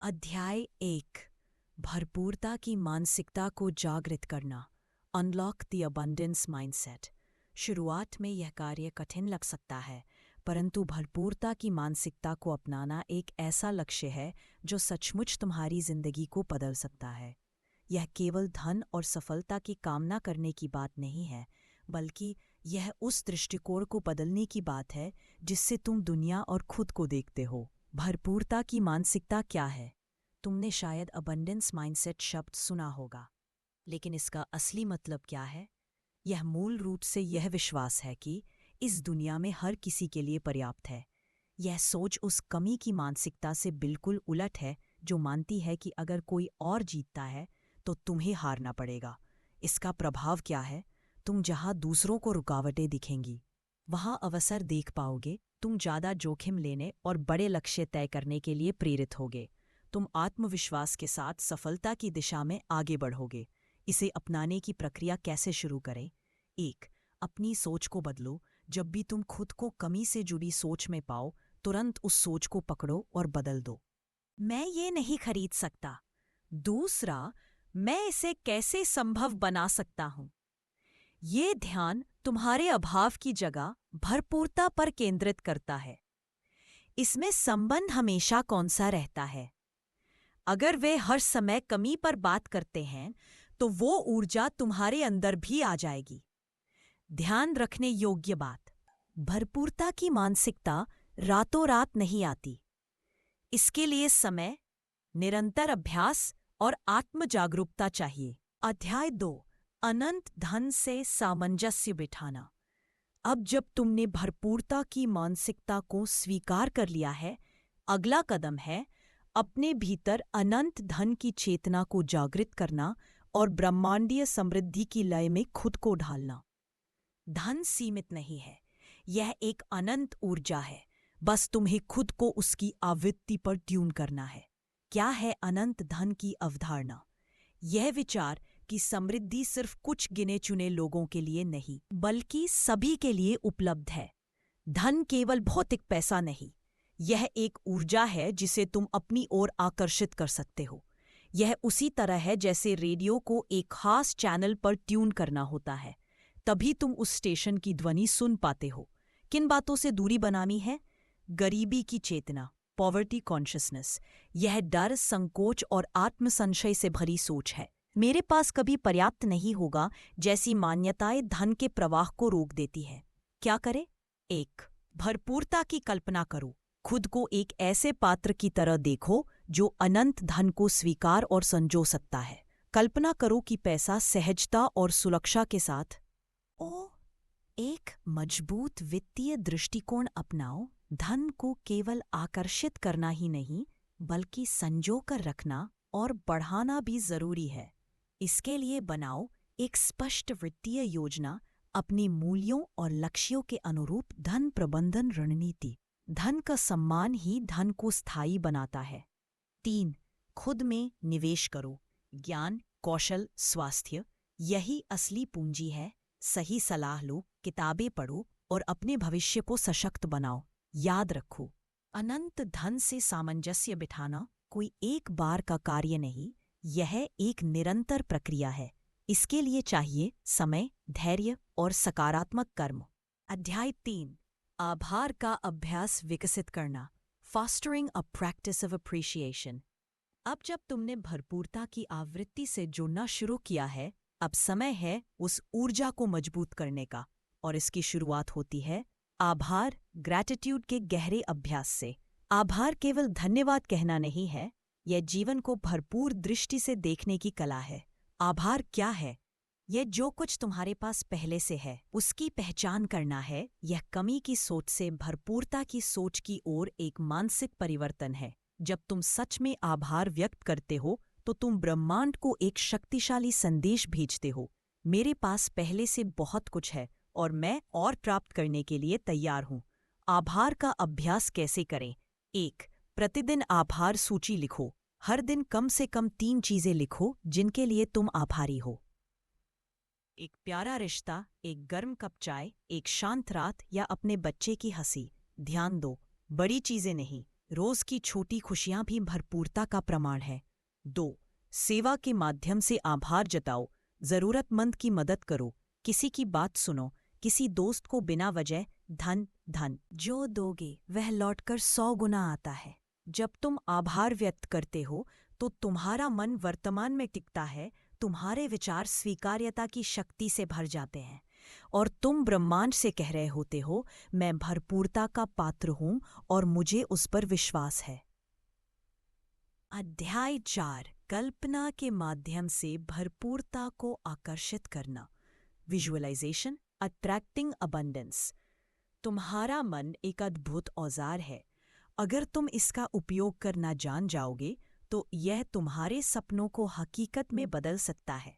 अध्याय 1 भरपूरता की मानसिकता को जागृत करना। Unlock the abundance mindset. शुरुआत में यह कार्य कठिन लग सकता है, परंतु भरपूरता की मानसिकता को अपनाना एक ऐसा लक्ष्य है जो सचमुच तुम्हारी जिंदगी को बदल सकता है। यह केवल धन और सफलता की कामना करने की बात नहीं है, बल्कि यह उस दृष्टिकोण को बदलने की बात है जिससे तुम दुनिया और खुद को देखते हो। भरपूरता की मानसिकता क्या है? तुमने शायद अबंडेंस माइंडसेट शब्द सुना होगा, लेकिन इसका असली मतलब क्या है? यह मूल रूप से यह विश्वास है कि इस दुनिया में हर किसी के लिए पर्याप्त है। यह सोच उस कमी की मानसिकता से बिल्कुल उलट है जो मानती है कि अगर कोई और जीतता है तो तुम्हें हारना पड़ेगा। इसका प्रभाव क्या है? तुम जहां दूसरों को रुकावटें दिखेंगी, वहां अवसर देख पाओगे। तुम ज़्यादा जोखिम लेने और बड़े लक्ष्य तय करने के लिए प्रेरित होगे। तुम आत्मविश्वास के साथ सफलता की दिशा में आगे बढ़ोगे। इसे अपनाने की प्रक्रिया कैसे शुरू करें? 1. अपनी सोच को बदलो। जब भी तुम खुद को कमी से जुड़ी सोच में पाओ, तुरंत उस सोच को पकड़ो और बदल दो। मैं ये नहीं खरीद सकता। दूसरा, मैं इसे कैसे संभव बना सकता हूं? ये ध्यान तुम्हारे अभाव की जगह भरपूरता पर केंद्रित करता है। इसमें संबंध हमेशा कौन सा रहता है? अगर वे हर समय कमी पर बात करते हैं, तो वो ऊर्जा तुम्हारे अंदर भी आ जाएगी। ध्यान रखने योग्य बात, भरपूरता की मानसिकता रातों रात नहीं आती। इसके लिए समय, निरंतर अभ्यास और आत्म जागरूकता चाहिए। अध्याय 2 अनंत धन से सामंजस्य बिठाना। अब जब तुमने भरपूरता की मानसिकता को स्वीकार कर लिया है, अगला कदम है अपने भीतर अनंत धन की चेतना को जागृत करना और ब्रह्मांडीय समृद्धि की लय में खुद को ढालना। धन सीमित नहीं है, यह एक अनंत ऊर्जा है। बस तुम्हें खुद को उसकी आवृत्ति पर ट्यून करना है। क्या है अनंत धन की अवधारणा? यह विचार कि समृद्धि सिर्फ कुछ गिने चुने लोगों के लिए नहीं, बल्कि सभी के लिए उपलब्ध है। धन केवल भौतिक पैसा नहीं, यह एक ऊर्जा है जिसे तुम अपनी ओर आकर्षित कर सकते हो। यह उसी तरह है जैसे रेडियो को एक खास चैनल पर ट्यून करना होता है, तभी तुम उस स्टेशन की ध्वनि सुन पाते हो। किन बातों से दूरी बनानी है? गरीबी की चेतना, पॉवर्टी कॉन्शियसनेस। यह डर, संकोच और आत्मसंशय से भरी सोच है। मेरे पास कभी पर्याप्त नहीं होगा जैसी मान्यताएं धन के प्रवाह को रोक देती है। क्या करें? 1. भरपूरता की कल्पना करो। खुद को एक ऐसे पात्र की तरह देखो जो अनंत धन को स्वीकार और संजो सकता है। कल्पना करो कि पैसा सहजता और सुरक्षा के साथ। एक मजबूत वित्तीय दृष्टिकोण अपनाओ। धन को केवल आकर्षित करना ही नहीं, बल्कि संजो कर रखना और बढ़ाना भी जरूरी है। इसके लिए बनाओ एक स्पष्ट वित्तीय योजना, अपने मूल्यों और लक्ष्यों के अनुरूप धन प्रबंधन रणनीति। धन का सम्मान ही धन को स्थायी बनाता है। 3. खुद में निवेश करो। ज्ञान, कौशल, स्वास्थ्य, यही असली पूंजी है। सही सलाह लो, किताबें पढ़ो और अपने भविष्य को सशक्त बनाओ। याद रखो, अनंत धन से सामंजस्य बिठाना कोई एक बार का कार्य नहीं, यह एक निरंतर प्रक्रिया है। इसके लिए चाहिए समय, धैर्य और सकारात्मक कर्म। अध्याय 3 आभार का अभ्यास विकसित करना। Fostering a practice of appreciation. अब जब तुमने भरपूरता की आवृत्ति से जुड़ना शुरू किया है, अब समय है उस ऊर्जा को मजबूत करने का, और इसकी शुरुआत होती है आभार, ग्रैटिट्यूड के गहरे अभ्यास से। आभार केवल धन्यवाद कहना नहीं है, यह जीवन को भरपूर दृष्टि से देखने की कला है। आभार क्या है? यह जो कुछ तुम्हारे पास पहले से है उसकी पहचान करना है। यह कमी की सोच से भरपूरता की सोच की ओर एक मानसिक परिवर्तन है। जब तुम सच में आभार व्यक्त करते हो तो तुम ब्रह्मांड को एक शक्तिशाली संदेश भेजते हो। मेरे पास पहले से बहुत कुछ है और मैं और प्राप्त करने के लिए तैयार हूँ। आभार का अभ्यास कैसे करें? 1. प्रतिदिन आभार सूची लिखो। हर दिन कम से कम 3 चीजें लिखो जिनके लिए तुम आभारी हो। एक प्यारा रिश्ता, एक गर्म कप चाय, एक शांत रात या अपने बच्चे की हंसी। ध्यान दो, बड़ी चीजें नहीं, रोज की छोटी खुशियां भी भरपूरता का प्रमाण है। 2. सेवा के माध्यम से आभार जताओ। जरूरतमंद की मदद करो, किसी की बात सुनो, किसी दोस्त को बिना वजह धन जो दोगे वह लौटकर 100 गुना आता है। जब तुम आभार व्यक्त करते हो तो तुम्हारा मन वर्तमान में टिकता है, तुम्हारे विचार स्वीकार्यता की शक्ति से भर जाते हैं और तुम ब्रह्मांड से कह रहे होते हो, मैं भरपूरता का पात्र हूं और मुझे उस पर विश्वास है। अध्याय 4, कल्पना के माध्यम से भरपूरता को आकर्षित करना। Visualisation attracting abundance. तुम्हारा मन एक अद्भुत औजार है। अगर तुम इसका उपयोग करना जान जाओगे तो यह तुम्हारे सपनों को हकीकत में बदल सकता है।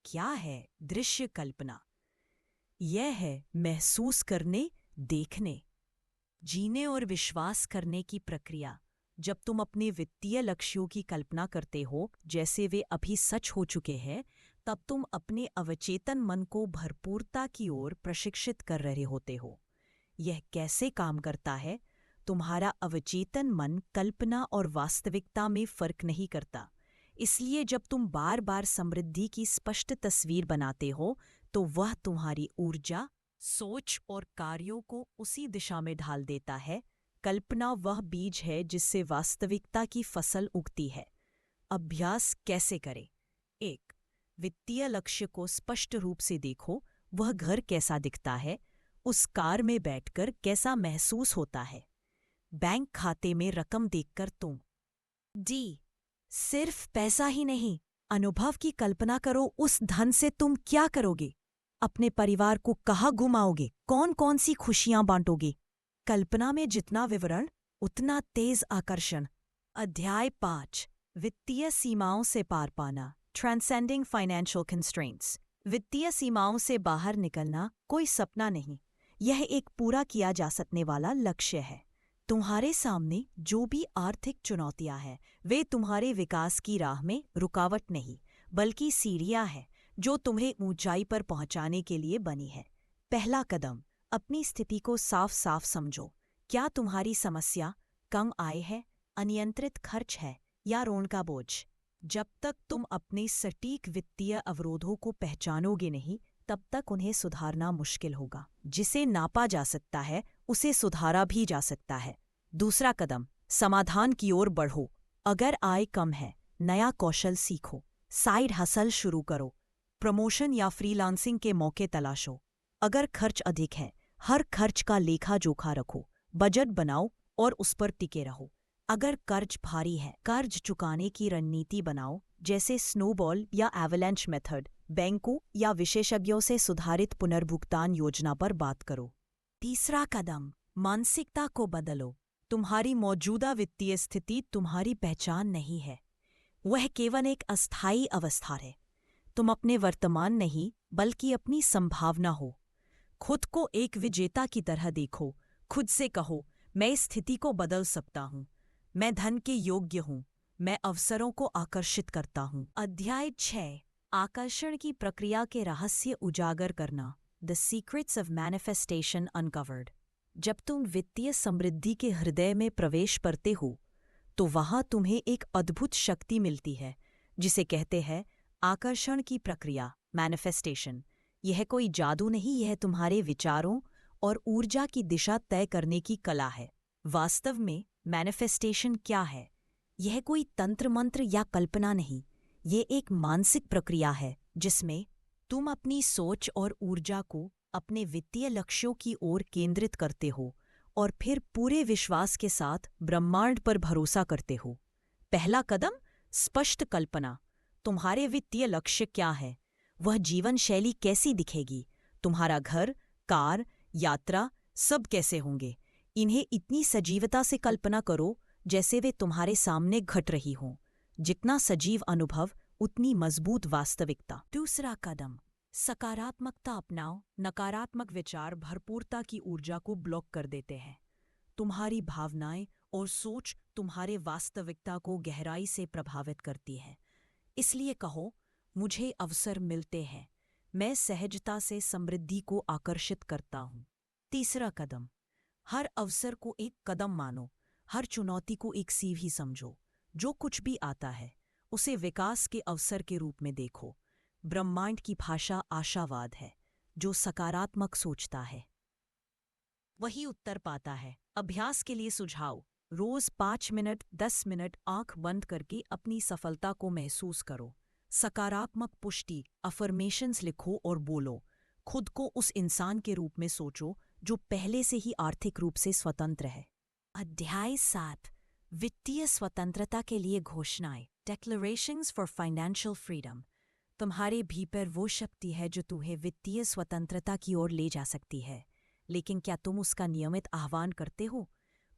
क्या है दृश्य कल्पना? यह है महसूस करने, देखने, जीने और विश्वास करने की प्रक्रिया। जब तुम अपने वित्तीय लक्ष्यों की कल्पना करते हो जैसे वे अभी सच हो चुके हैं, तब तुम अपने अवचेतन मन को भरपूरता की ओर प्रशिक्षित कर रहे होते हो। यह कैसे काम करता है? तुम्हारा अवचेतन मन कल्पना और वास्तविकता में फर्क नहीं करता। इसलिए जब तुम बार बार समृद्धि की स्पष्ट तस्वीर बनाते हो तो वह तुम्हारी ऊर्जा, सोच और कार्यों को उसी दिशा में ढाल देता है। कल्पना वह बीज है जिससे वास्तविकता की फसल उगती है। अभ्यास कैसे करें? 1. वित्तीय लक्ष्य को स्पष्ट रूप से देखो। वह घर कैसा दिखता है? उस कार में बैठकर कैसा महसूस होता है? बैंक खाते में रकम देखकर तुम डी सिर्फ पैसा ही नहीं, अनुभव की कल्पना करो। उस धन से तुम क्या करोगे? अपने परिवार को कहाँ घुमाओगे? कौन कौन सी खुशियां बांटोगे? कल्पना में जितना विवरण उतना तेज आकर्षण। अध्याय 5, वित्तीय सीमाओं से पार पाना। Transcending financial constraints. वित्तीय सीमाओं से बाहर निकलना कोई सपना नहीं, यह एक पूरा किया जा सकने वाला लक्ष्य है। तुम्हारे सामने जो भी आर्थिक चुनौतियां हैं वे तुम्हारे विकास की राह में रुकावट नहीं बल्कि सीढ़ियां हैं जो तुम्हें ऊंचाई पर पहुंचाने के लिए बनी है। पहला कदम, अपनी स्थिति को साफ साफ समझो। क्या तुम्हारी समस्या कम आय है, अनियंत्रित खर्च है या ऋण का बोझ? जब तक तुम अपने सटीक वित्तीय अवरोधों को पहचानोगे नहीं तब तक उन्हें सुधारना मुश्किल होगा। जिसे नापा जा सकता है उसे सुधारा भी जा सकता है। दूसरा कदम, समाधान की ओर बढ़ो। अगर आय कम है, नया कौशल सीखो, साइड हसल शुरू करो, प्रमोशन या फ्रीलांसिंग के मौके तलाशो। अगर खर्च अधिक है, हर खर्च का लेखा जोखा रखो, बजट बनाओ और उस पर टिके रहो। अगर कर्ज भारी है, कर्ज चुकाने की रणनीति बनाओ, जैसे स्नोबॉल या एवलांच मेथड। बैंकों या विशेषज्ञों से सुधारित पुनर्भुगतान योजना पर बात करो। तीसरा कदम, मानसिकता को बदलो। तुम्हारी मौजूदा वित्तीय स्थिति तुम्हारी पहचान नहीं है, वह केवल एक अस्थायी अवस्था है। तुम अपने वर्तमान नहीं बल्कि अपनी संभावना हो। खुद को एक विजेता की तरह देखो। खुद से कहो, मैं इस स्थिति को बदल सकता हूँ, मैं धन के योग्य हूँ, मैं अवसरों को आकर्षित करता हूँ। अध्याय 6, आकर्षण की प्रक्रिया के रहस्य उजागर करना। The secrets of manifestation uncovered. जब तुम वित्तीय समृद्धि के हृदय में प्रवेश करते हो तो वहां तुम्हें एक अद्भुत शक्ति मिलती है जिसे कहते हैं आकर्षण की प्रक्रिया, मैनिफेस्टेशन। यह कोई जादू नहीं, यह तुम्हारे विचारों और ऊर्जा की दिशा तय करने की कला है। वास्तव में मैनिफेस्टेशन क्या है? यह कोई तंत्र मंत्र या कल्पना नहीं, ये एक मानसिक प्रक्रिया है जिसमें तुम अपनी सोच और ऊर्जा को अपने वित्तीय लक्ष्यों की ओर केंद्रित करते हो और फिर पूरे विश्वास के साथ ब्रह्मांड पर भरोसा करते हो। पहला कदम, स्पष्ट कल्पना। तुम्हारे वित्तीय लक्ष्य क्या है? वह जीवन शैली कैसी दिखेगी? तुम्हारा घर, कार, यात्रा सब कैसे होंगे? इन्हें इतनी सजीवता से कल्पना करो जैसे वे तुम्हारे सामने घट रही हों। जितना सजीव अनुभव उतनी मजबूत वास्तविकता। दूसरा कदम, सकारात्मकता अपनाओ। नकारात्मक विचार भरपूरता की ऊर्जा को ब्लॉक कर देते हैं। तुम्हारी भावनाएं और सोच तुम्हारे वास्तविकता को गहराई से प्रभावित करती है। इसलिए कहो, मुझे अवसर मिलते हैं, मैं सहजता से समृद्धि को आकर्षित करता हूँ। तीसरा कदम, हर अवसर को एक कदम मानो। हर चुनौती को एक सीव ही समझो। जो कुछ भी आता है उसे विकास के अवसर के रूप में देखो। ब्रह्मांड की भाषा आशावाद है। जो सकारात्मक सोचता है वही उत्तर पाता है। अभ्यास के लिए सुझाव: रोज 5 मिनट 10 मिनट आंख बंद करके अपनी सफलता को महसूस करो। सकारात्मक पुष्टि अफर्मेशंस लिखो और बोलो। खुद को उस इंसान के रूप में सोचो जो पहले से ही आर्थिक रूप से स्वतंत्र है। अध्याय 7: वित्तीय स्वतंत्रता के लिए घोषणाएं। डेक्लरेशंस फॉर फाइनेंशियल फ्रीडम। तुम्हारे भीतर वो शक्ति है जो तुम्हें वित्तीय स्वतंत्रता की ओर ले जा सकती है, लेकिन क्या तुम उसका नियमित आह्वान करते हो?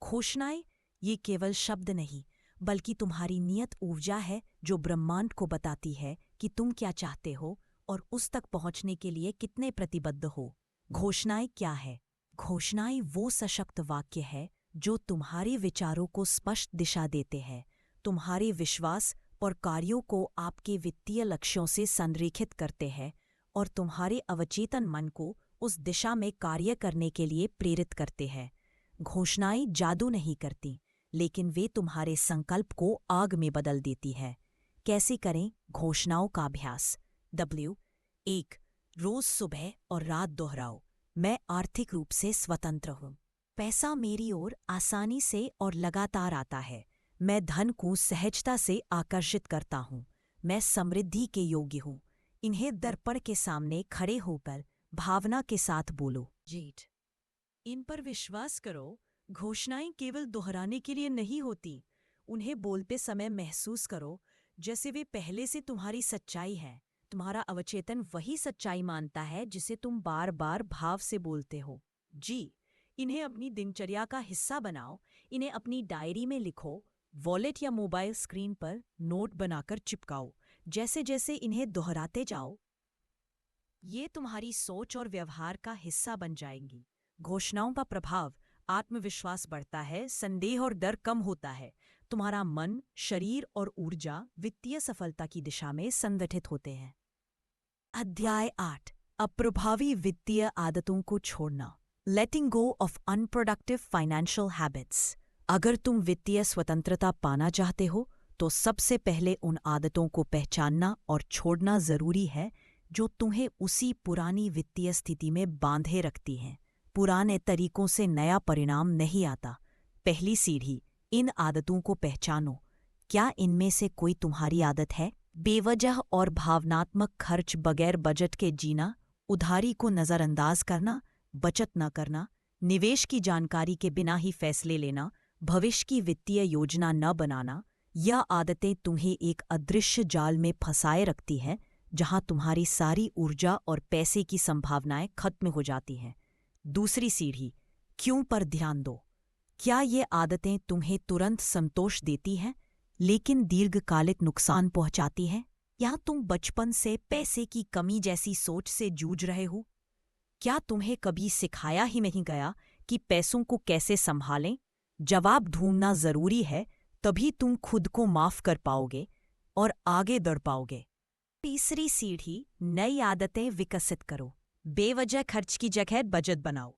घोषणाएं ये केवल शब्द नहीं, बल्कि तुम्हारी नियत ऊर्जा है जो ब्रह्मांड को बताती है कि तुम क्या चाहते हो और उस तक पहुंचने के लिए कितने प्रतिबद्ध हो। घोषणाएं क्या है? घोषणाएं वो सशक्त वाक्य है जो तुम्हारे विचारों को स्पष्ट दिशा देते हैं, तुम्हारे विश्वास और कार्यों को आपके वित्तीय लक्ष्यों से संरेखित करते हैं और तुम्हारे अवचेतन मन को उस दिशा में कार्य करने के लिए प्रेरित करते हैं। घोषणाएं जादू नहीं करती, लेकिन वे तुम्हारे संकल्प को आग में बदल देती है। कैसे करें घोषणाओं का अभ्यास? 1. रोज सुबह और रात दोहराओ। मैं आर्थिक रूप से स्वतंत्र हूँ। पैसा मेरी ओर आसानी से और लगातार आता है। मैं धन को सहजता से आकर्षित करता हूँ। मैं समृद्धि के योग्य हूँ। इन्हें दर्पण के सामने खड़े होकर भावना के साथ बोलो। जीत। इन पर विश्वास करो। घोषणाएं केवल दोहराने के लिए नहीं होती। उन्हें बोलते समय महसूस करो जैसे वे पहले से तुम्हारी सच्चाई है। तुम्हारा अवचेतन वही सच्चाई मानता है जिसे तुम बार बार भाव से बोलते हो। जी। इन्हें अपनी दिनचर्या का हिस्सा बनाओ। इन्हें अपनी डायरी में लिखो, वॉलेट या मोबाइल स्क्रीन पर नोट बनाकर चिपकाओ। जैसे जैसे इन्हें दोहराते जाओ, ये तुम्हारी सोच और व्यवहार का हिस्सा बन जाएंगी। घोषणाओं का प्रभाव: आत्मविश्वास बढ़ता है, संदेह और डर कम होता है। तुम्हारा मन, शरीर और ऊर्जा वित्तीय सफलता की दिशा में संगठित होते हैं। अध्याय 8: अप्रभावी वित्तीय आदतों को छोड़ना। लेटिंग गो ऑफ अनप्रोडक्टिव फाइनेंशियल हैबिट्स। अगर तुम वित्तीय स्वतंत्रता पाना चाहते हो तो सबसे पहले उन आदतों को पहचानना और छोड़ना जरूरी है जो तुम्हें उसी पुरानी वित्तीय स्थिति में बांधे रखती हैं। पुराने तरीकों से नया परिणाम नहीं आता। पहली सीढ़ी: इन आदतों को पहचानो। क्या इनमें से कोई तुम्हारी आदत है? बेवजह और भावनात्मक खर्च, बगैर बजट के जीना, उधारी को नज़रअंदाज करना, बचत न करना, निवेश की जानकारी के बिना ही फैसले लेना, भविष्य की वित्तीय योजना न बनाना। यह आदतें तुम्हें एक अदृश्य जाल में फंसाए रखती हैं जहां तुम्हारी सारी ऊर्जा और पैसे की संभावनाएं खत्म हो जाती हैं। दूसरी सीढ़ी: क्यों पर ध्यान दो। क्या ये आदतें तुम्हें तुरंत संतोष देती हैं लेकिन दीर्घकालिक नुकसान पहुंचाती हैं? या तुम बचपन से पैसे की कमी जैसी सोच से जूझ रहे हो? क्या तुम्हें कभी सिखाया ही नहीं गया कि पैसों को कैसे संभालें? जवाब ढूंढना जरूरी है, तभी तुम खुद को माफ कर पाओगे और आगे बढ़ पाओगे। तीसरी सीढ़ी: नई आदतें विकसित करो। बेवजह खर्च की जगह बजट बनाओ।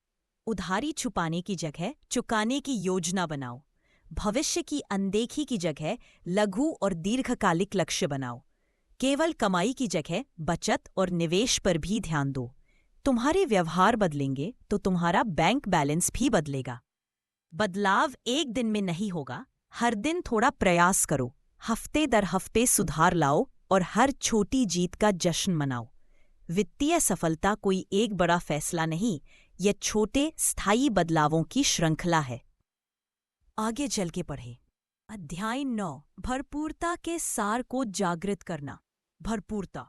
उधारी छुपाने की जगह चुकाने की योजना बनाओ। भविष्य की अनदेखी की जगह लघु और दीर्घकालिक लक्ष्य बनाओ। केवल कमाई की जगह बचत और निवेश पर भी ध्यान दो। तुम्हारे व्यवहार बदलेंगे तो तुम्हारा बैंक बैलेंस भी बदलेगा। बदलाव एक दिन में नहीं होगा। हर दिन थोड़ा प्रयास करो। हफ्ते दर हफ्ते सुधार लाओ और हर छोटी जीत का जश्न मनाओ। वित्तीय सफलता कोई एक बड़ा फैसला नहीं, यह छोटे स्थायी बदलावों की श्रृंखला है। आगे चल के पढ़ें। अध्याय 9: भरपूरता के सार को जागृत करना। भरपूरता,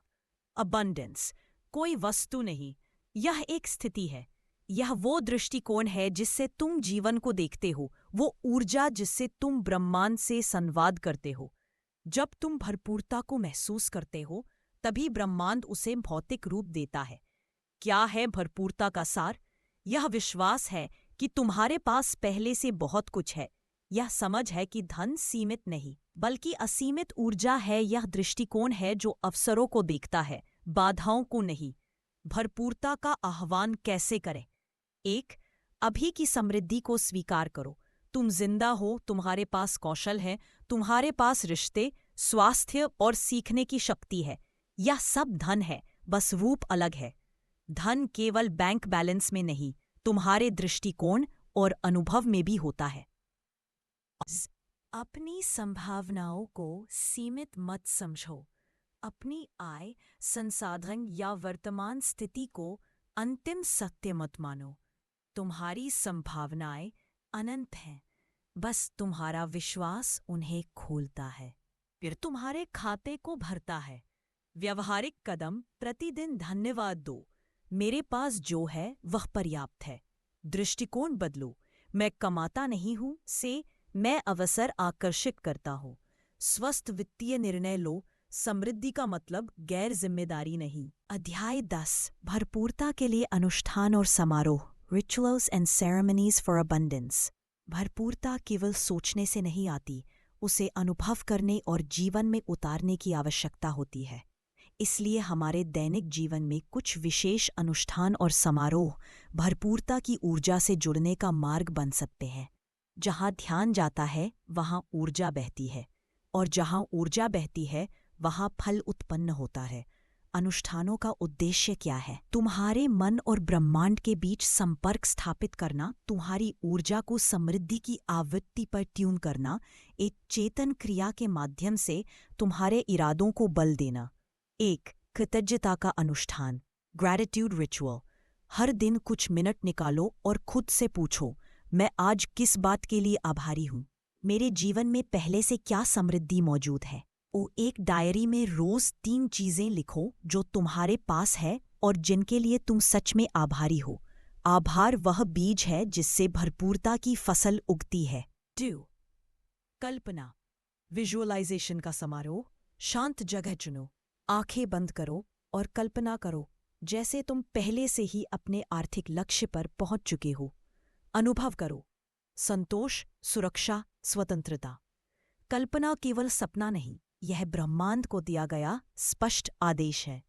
अबंडेंस, कोई वस्तु नहीं, यह एक स्थिति है। यह वो दृष्टिकोण है जिससे तुम जीवन को देखते हो, वो ऊर्जा जिससे तुम ब्रह्मांड से संवाद करते हो। जब तुम भरपूरता को महसूस करते हो तभी ब्रह्मांड उसे भौतिक रूप देता है। क्या है भरपूरता का सार? यह विश्वास है कि तुम्हारे पास पहले से बहुत कुछ है। यह समझ है कि धन सीमित नहीं बल्कि असीमित ऊर्जा है। यह दृष्टिकोण है जो अवसरों को देखता है, बाधाओं को नहीं। भरपूरता का आह्वान कैसे करें? 1. अभी की समृद्धि को स्वीकार करो। तुम जिंदा हो, तुम्हारे पास कौशल है, तुम्हारे पास रिश्ते, स्वास्थ्य और सीखने की शक्ति है। यह सब धन है, बस रूप अलग है। धन केवल बैंक बैलेंस में नहीं, तुम्हारे दृष्टिकोण और अनुभव में भी होता है। अपनी संभावनाओं को सीमित मत समझो। अपनी आय, संसाधन या वर्तमान स्थिति को अंतिम सत्य मत मानो। तुम्हारी संभावनाएं अनंत हैं, बस तुम्हारा विश्वास उन्हें खोलता है, फिर तुम्हारे खाते को भरता है। व्यवहारिक कदम: प्रतिदिन धन्यवाद दो, मेरे पास जो है वह पर्याप्त है। दृष्टिकोण बदलो, मैं कमाता नहीं हूं से मैं अवसर आकर्षित करता हूं। स्वस्थ वित्तीय निर्णय लो, समृद्धि का मतलब गैर जिम्मेदारी नहीं। अध्याय 10: भरपूरता के लिए अनुष्ठान और समारोह। Rituals and ceremonies for abundance. भरपूरता केवल सोचने से नहीं आती, उसे अनुभव करने और जीवन में उतारने की आवश्यकता होती है। इसलिए हमारे दैनिक जीवन में कुछ विशेष अनुष्ठान और समारोह भरपूरता की ऊर्जा से जुड़ने का मार्ग बन सकते हैं। जहाँ ध्यान जाता है वहाँ ऊर्जा बहती है, और जहाँ ऊर्जा बहती है वहाँ फल उत्पन्न होता है। अनुष्ठानों का उद्देश्य क्या है? तुम्हारे मन और ब्रह्मांड के बीच संपर्क स्थापित करना, तुम्हारी ऊर्जा को समृद्धि की आवृत्ति पर ट्यून करना, एक चेतन क्रिया के माध्यम से तुम्हारे इरादों को बल देना। 1. कृतज्ञता का अनुष्ठान। Gratitude ritual. हर दिन कुछ मिनट निकालो और खुद से पूछो, मैं आज किस बात के लिए आभारी हूँ? मेरे जीवन में पहले से क्या समृद्धि मौजूद है? एक डायरी में रोज 3 चीजें लिखो जो तुम्हारे पास है और जिनके लिए तुम सच में आभारी हो। आभार वह बीज है जिससे भरपूरता की फसल उगती है। 2. कल्पना। विजुअलाइजेशन का समारोह। शांत जगह चुनो, आंखें बंद करो और कल्पना करो जैसे तुम पहले से ही अपने आर्थिक लक्ष्य पर पहुंच चुके हो। अनुभव करो संतोष, सुरक्षा, स्वतंत्रता। कल्पना केवल सपना नहीं, यह ब्रह्मांड को दिया गया स्पष्ट आदेश है।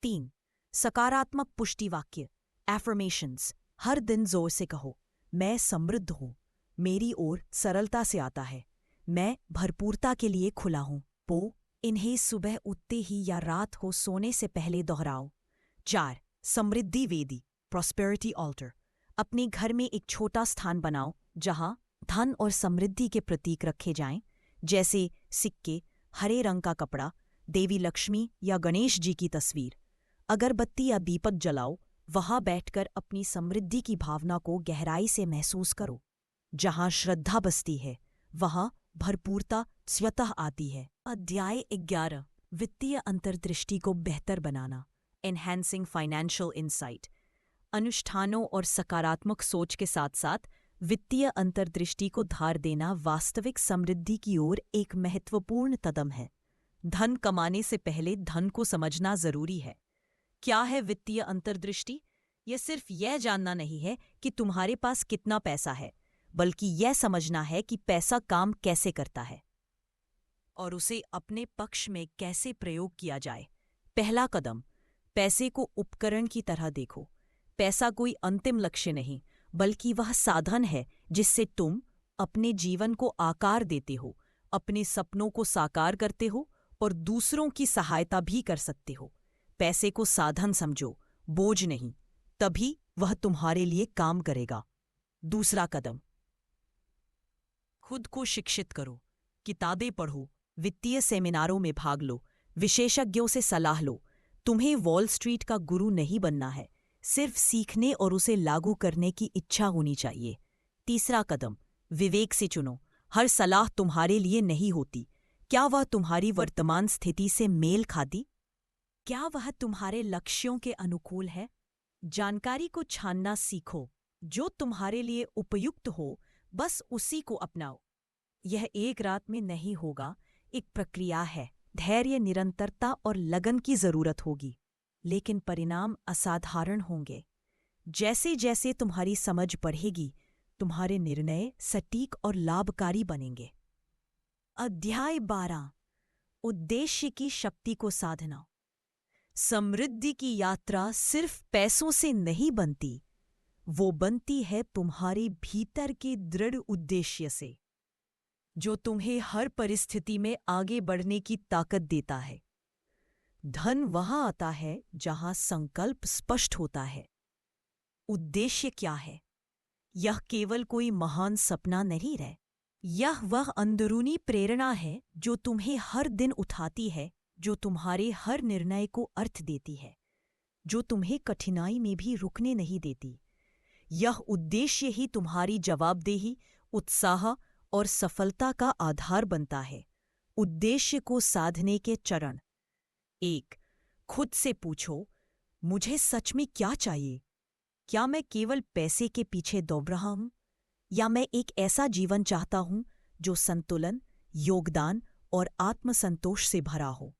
3. सकारात्मक पुष्टि वाक्य। एफर्मेशंस। हर दिन जोर से कहो, मैं समृद्ध हूं, मेरी ओर सरलता से आता है, मैं भरपूरता के लिए खुला हूं। इन्हें सुबह उठते ही या रात हो सोने से पहले दोहराओ। 4. समृद्धि वेदी। Prosperity altar. अपने घर में एक छोटा स्थान बनाओ जहां धन और समृद्धि के प्रतीक रखे जाएं, जैसे सिक्के, हरे रंग का कपड़ा, देवी लक्ष्मी या गणेश जी की तस्वीर। अगरबत्ती या दीपक जलाओ, वहां बैठकर अपनी समृद्धि की भावना को गहराई से महसूस करो। जहां श्रद्धा बसती है वहां भरपूरता स्वतः आती है। अध्याय 11: वित्तीय अंतर्दृष्टि को बेहतर बनाना। Enhancing financial insight. अनुष्ठानों और सकारात्मक सोच के साथ साथ वित्तीय अंतर्दृष्टि को धार देना वास्तविक समृद्धि की ओर एक महत्वपूर्ण कदम है। धन कमाने से पहले धन को समझना जरूरी है। क्या है वित्तीय अंतर्दृष्टि? यह सिर्फ यह जानना नहीं है कि तुम्हारे पास कितना पैसा है, बल्कि यह समझना है कि पैसा काम कैसे करता है और उसे अपने पक्ष में कैसे प्रयोग किया जाए। पहला कदम: पैसे को उपकरण की तरह देखो। पैसा कोई अंतिम लक्ष्य नहीं, बल्कि वह साधन है जिससे तुम अपने जीवन को आकार देते हो, अपने सपनों को साकार करते हो और दूसरों की सहायता भी कर सकते हो। पैसे को साधन समझो, बोझ नहीं, तभी वह तुम्हारे लिए काम करेगा। दूसरा कदम: खुद को शिक्षित करो। किताबें पढ़ो, वित्तीय सेमिनारों में भाग लो, विशेषज्ञों से सलाह लो। तुम्हें वॉल स्ट्रीट का गुरु नहीं बनना है, सिर्फ सीखने और उसे लागू करने की इच्छा होनी चाहिए। तीसरा कदम: विवेक से चुनो। हर सलाह तुम्हारे लिए नहीं होती। क्या वह तुम्हारी वर्तमान स्थिति से मेल खाती? क्या वह तुम्हारे लक्ष्यों के अनुकूल है? जानकारी को छानना सीखो। जो तुम्हारे लिए उपयुक्त हो, बस उसी को अपनाओ। यह एक रात में नहीं होगा, एक प्रक्रिया है। धैर्य, निरंतरता और लगन की जरूरत होगी, लेकिन परिणाम असाधारण होंगे। जैसे जैसे तुम्हारी समझ बढ़ेगी, तुम्हारे निर्णय सटीक और लाभकारी बनेंगे। अध्याय 12: उद्देश्य की शक्ति को साधना। समृद्धि की यात्रा सिर्फ पैसों से नहीं बनती, वो बनती है तुम्हारे भीतर के दृढ़ उद्देश्य से, जो तुम्हें हर परिस्थिति में आगे बढ़ने की ताकत देता है। धन वहां आता है जहां संकल्प स्पष्ट होता है। उद्देश्य क्या है? यह केवल कोई महान सपना नहीं है। यह वह अंदरूनी प्रेरणा है जो तुम्हें हर दिन उठाती है, जो तुम्हारे हर निर्णय को अर्थ देती है, जो तुम्हें कठिनाई में भी रुकने नहीं देती। यह उद्देश्य ही तुम्हारी जवाबदेही, उत्साह और सफलता का आधार बनता है। उद्देश्य को साधने के चरण। 1. खुद से पूछो, मुझे सच में क्या चाहिए? क्या मैं केवल पैसे के पीछे दौड़ रहा हूं, या मैं एक ऐसा जीवन चाहता हूं जो संतुलन, योगदान और आत्मसंतोष से भरा हो?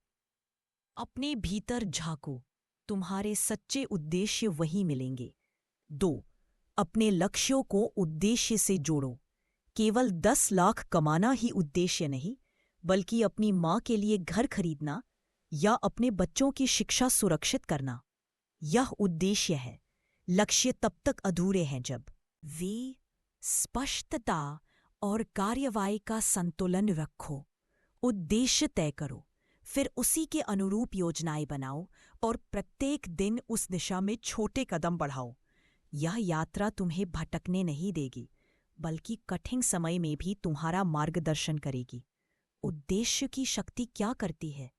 अपने भीतर झांको, तुम्हारे सच्चे उद्देश्य वहीं मिलेंगे। 2. अपने लक्ष्यों को उद्देश्य से जोड़ो। केवल 10 लाख कमाना ही उद्देश्य नहीं, बल्कि अपनी मां के लिए घर खरीदना या अपने बच्चों की शिक्षा सुरक्षित करना, यह उद्देश्य है। लक्ष्य तब तक अधूरे हैं जब वे स्पष्टता और कार्यवाही का संतुलन रखो। उद्देश्य तय करो, फिर उसी के अनुरूप योजनाएं बनाओ और प्रत्येक दिन उस दिशा में छोटे कदम बढ़ाओ। यह यात्रा तुम्हें भटकने नहीं देगी, बल्कि कठिन समय में भी तुम्हारा मार्गदर्शन करेगी। उद्देश्य की शक्ति क्या करती है?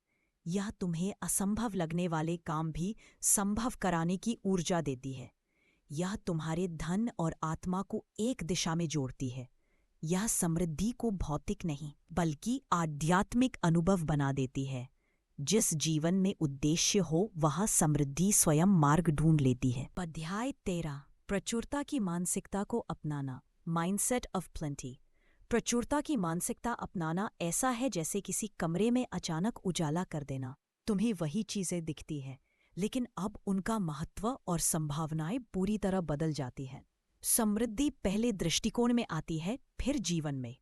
यह तुम्हें असंभव लगने वाले काम भी संभव कराने की ऊर्जा देती है। यह तुम्हारे धन और आत्मा को एक दिशा में जोड़ती है। यह समृद्धि को भौतिक नहीं, बल्कि आध्यात्मिक अनुभव बना देती है। जिस जीवन में उद्देश्य हो, वहाँ समृद्धि स्वयं मार्ग ढूंढ लेती है। अध्याय 13, प्रचुरता की मानसिकता को अपनाना। Mindset of plenty. प्रचुरता की मानसिकता अपनाना ऐसा है जैसे किसी कमरे में अचानक उजाला कर देना। तुम्हें वही चीजें दिखती हैं, लेकिन अब उनका महत्व और संभावनाएं पूरी तरह बदल जाती हैं। समृद्धि पहले दृष्टिकोण में आती है, फिर जीवन में।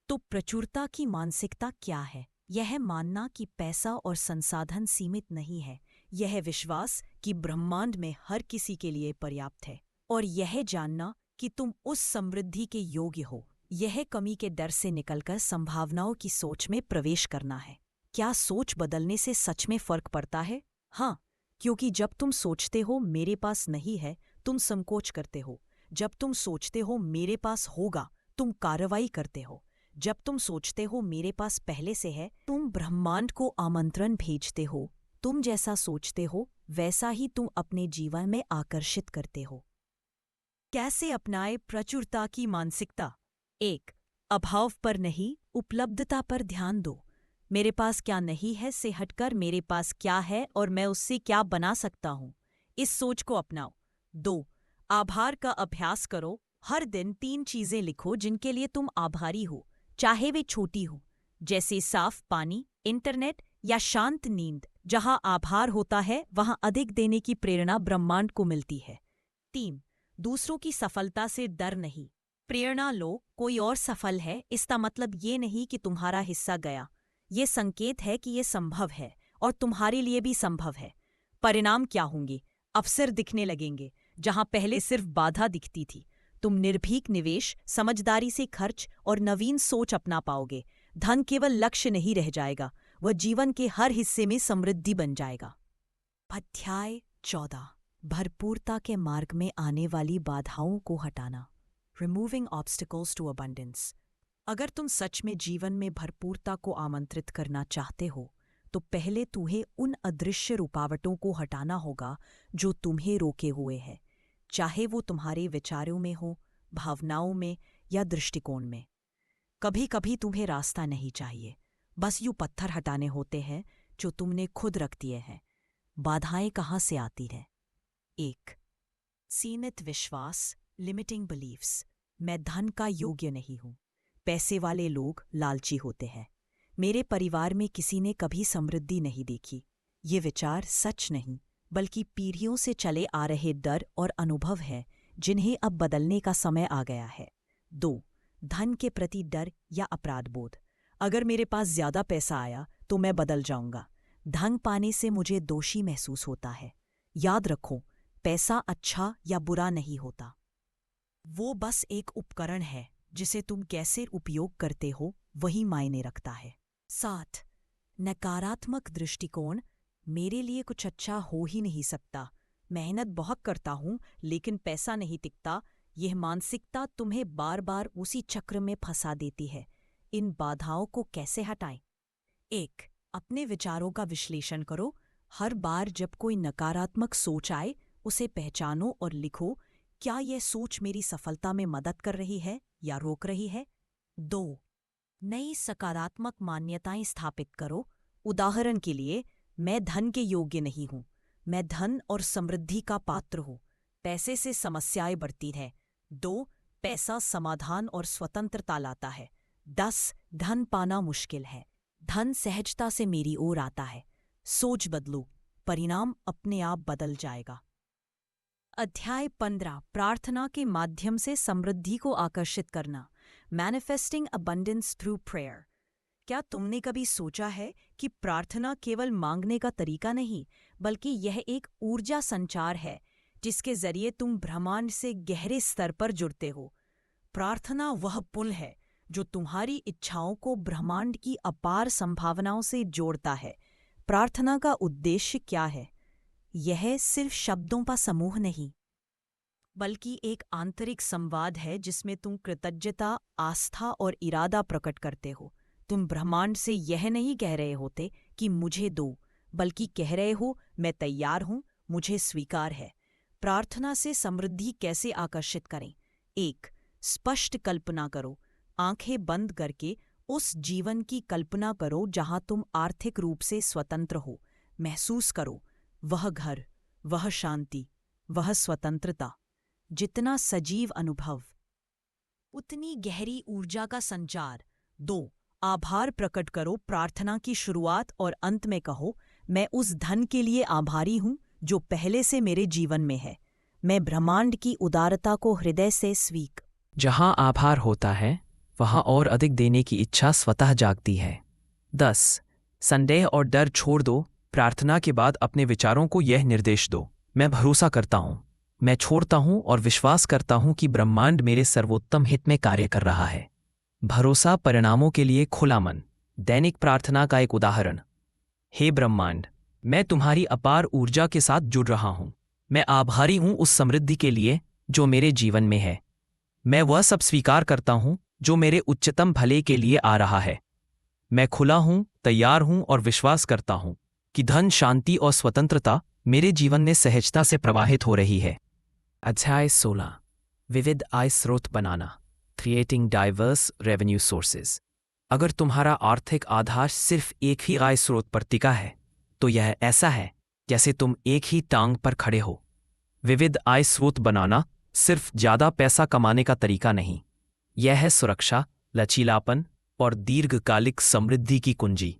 तो प्रचुरता की मानसिकता क्या है? यह मानना कि पैसा और संसाधन सीमित नहीं है। यह विश्वास कि ब्रह्मांड में हर किसी के लिए पर्याप्त है, और यह जानना कि तुम उस समृद्धि के योग्य हो। यह कमी के डर से निकलकर संभावनाओं की सोच में प्रवेश करना है। क्या सोच बदलने से सच में फर्क पड़ता है? हाँ, क्योंकि जब तुम सोचते हो मेरे पास नहीं है, तुम संकोच करते हो। जब तुम सोचते हो मेरे पास होगा, तुम कार्रवाई करते हो। जब तुम सोचते हो मेरे पास पहले से है, तुम ब्रह्मांड को आमंत्रण भेजते हो। तुम जैसा सोचते हो वैसा ही तुम अपने जीवन में आकर्षित करते हो। कैसे अपनाए प्रचुरता की मानसिकता? 1. अभाव पर नहीं, उपलब्धता पर ध्यान दो। मेरे पास क्या नहीं है से हटकर मेरे पास क्या है और मैं उससे क्या बना सकता हूं, इस सोच को अपनाओ। 2. आभार का अभ्यास करो। हर दिन 3 चीजें लिखो जिनके लिए तुम आभारी हो, चाहे वे छोटी हो, जैसे साफ पानी, इंटरनेट या शांत नींद। जहां आभार होता है वहां अधिक देने की प्रेरणा ब्रह्मांड को मिलती है। 3. दूसरों की सफलता से डर नहीं। प्रेरणा लो, कोई और सफल है, इसका मतलब ये नहीं कि तुम्हारा हिस्सा गया। ये संकेत है कि ये संभव है और तुम्हारे लिए भी संभव है। परिणाम क्या होंगे? अवसर दिखने लगेंगे जहां पहले सिर्फ बाधा दिखती थी। तुम निर्भीक निवेश, समझदारी से खर्च और नवीन सोच अपना पाओगे। धन केवल लक्ष्य नहीं रह जाएगा, वह जीवन के हर हिस्से में समृद्धि बन जाएगा। अध्याय 14, भरपूरता के मार्ग में आने वाली बाधाओं को हटाना। Removing obstacles to abundance। अगर तुम सच में जीवन में भरपूरता को आमंत्रित करना चाहते हो, तो पहले तुम्हें उन अदृश्य रुकावटों को हटाना होगा जो तुम्हें रोके हुए हैं, चाहे वो तुम्हारे विचारों में हो, भावनाओं में या दृष्टिकोण में। कभी कभी तुम्हें रास्ता नहीं चाहिए, बस यूं पत्थर हटाने होते हैं जो तुमने खुद रख दिए हैं। बाधाएं कहाँ से आती हैं? 1. सीमित विश्वास, लिमिटिंग बिलीव्स। मैं धन का योग्य नहीं हूं। पैसे वाले लोग लालची होते हैं। मेरे परिवार में किसी ने कभी समृद्धि नहीं देखी। ये विचार सच नहीं, बल्कि पीढ़ियों से चले आ रहे डर और अनुभव है जिन्हें अब बदलने का समय आ गया है। 2. धन के प्रति डर या अपराध बोध। अगर मेरे पास ज्यादा पैसा आया तो मैं बदल जाऊंगा। धन पाने से मुझे दोषी महसूस होता है। याद रखो, पैसा अच्छा या बुरा नहीं होता, वो बस एक उपकरण है जिसे तुम कैसे उपयोग करते हो वही मायने रखता है। 7 नकारात्मक दृष्टिकोण। मेरे लिए कुछ अच्छा हो ही नहीं सकता, मेहनत बहुत करता हूं लेकिन पैसा नहीं टिकता। यह मानसिकता तुम्हें बार बार उसी चक्र में फंसा देती है। इन बाधाओं को कैसे हटाएं? 1 अपने विचारों का विश्लेषण करो। हर बार जब कोई नकारात्मक सोच आए उसे पहचानो और लिखो, क्या यह सोच मेरी सफलता में मदद कर रही है या रोक रही है? 2 नई सकारात्मक मान्यताएं स्थापित करो। उदाहरण के लिए, मैं धन के योग्य नहीं हूं, मैं धन और समृद्धि का पात्र हूं। पैसे से समस्याएं बढ़ती हैं। 2 पैसा समाधान और स्वतंत्रता लाता है। 10 धन पाना मुश्किल है, धन सहजता से मेरी ओर आता है। सोच बदलो, परिणाम अपने आप बदल जाएगा। अध्याय 15 प्रार्थना के माध्यम से समृद्धि को आकर्षित करना। Manifesting abundance through prayer. क्या तुमने कभी सोचा है कि प्रार्थना केवल मांगने का तरीका नहीं, बल्कि यह एक ऊर्जा संचार है जिसके जरिए तुम ब्रह्मांड से गहरे स्तर पर जुड़ते हो। प्रार्थना वह पुल है जो तुम्हारी इच्छाओं को ब्रह्मांड की अपार संभावनाओं से जोड़ता है। प्रार्थना का उद्देश्य क्या है? यह सिर्फ शब्दों का समूह नहीं, बल्कि एक आंतरिक संवाद है जिसमें तुम कृतज्ञता, आस्था और इरादा प्रकट करते हो। तुम ब्रह्मांड से यह नहीं कह रहे होते कि मुझे दो, बल्कि कह रहे हो मैं तैयार हूं, मुझे स्वीकार है। प्रार्थना से समृद्धि कैसे आकर्षित करें? 1 स्पष्ट कल्पना करो। आंखें बंद करके उस जीवन की कल्पना करो जहां तुम आर्थिक रूप से स्वतंत्र हो। महसूस करो वह घर, वह शांति, वह स्वतंत्रता। जितना सजीव अनुभव, उतनी गहरी ऊर्जा का संचार। 2 आभार प्रकट करो। प्रार्थना की शुरुआत और अंत में कहो, मैं उस धन के लिए आभारी हूं जो पहले से मेरे जीवन में है। मैं ब्रह्मांड की उदारता को हृदय से जहां आभार होता है वहां और अधिक देने की इच्छा स्वतः जागती है। 10 संदेह और डर छोड़ दो। प्रार्थना के बाद अपने विचारों को यह निर्देश दो, मैं भरोसा करता हूं, मैं छोड़ता हूं और विश्वास करता हूं कि ब्रह्मांड मेरे सर्वोत्तम हित में कार्य कर रहा है। भरोसा, परिणामों के लिए खुला मन। दैनिक प्रार्थना का एक उदाहरण। हे ब्रह्मांड, मैं तुम्हारी अपार ऊर्जा के साथ जुड़ रहा हूं। मैं आभारी हूं उस समृद्धि के लिए जो मेरे जीवन में है। मैं वह सब स्वीकार करता हूं जो मेरे उच्चतम भले के लिए आ रहा है। मैं खुला हूं, तैयार हूं और विश्वास करता हूं कि धन, शांति और स्वतंत्रता मेरे जीवन में सहजता से प्रवाहित हो रही है। अध्याय 16 विविध आय स्रोत बनाना। Creating diverse revenue sources. अगर तुम्हारा आर्थिक आधार सिर्फ एक ही आय स्रोत पर टिका है तो यह ऐसा है जैसे तुम एक ही टांग पर खड़े हो। विविध आय स्रोत बनाना सिर्फ ज्यादा पैसा कमाने का तरीका नहीं, यह है सुरक्षा, लचीलापन और दीर्घकालिक समृद्धि की कुंजी।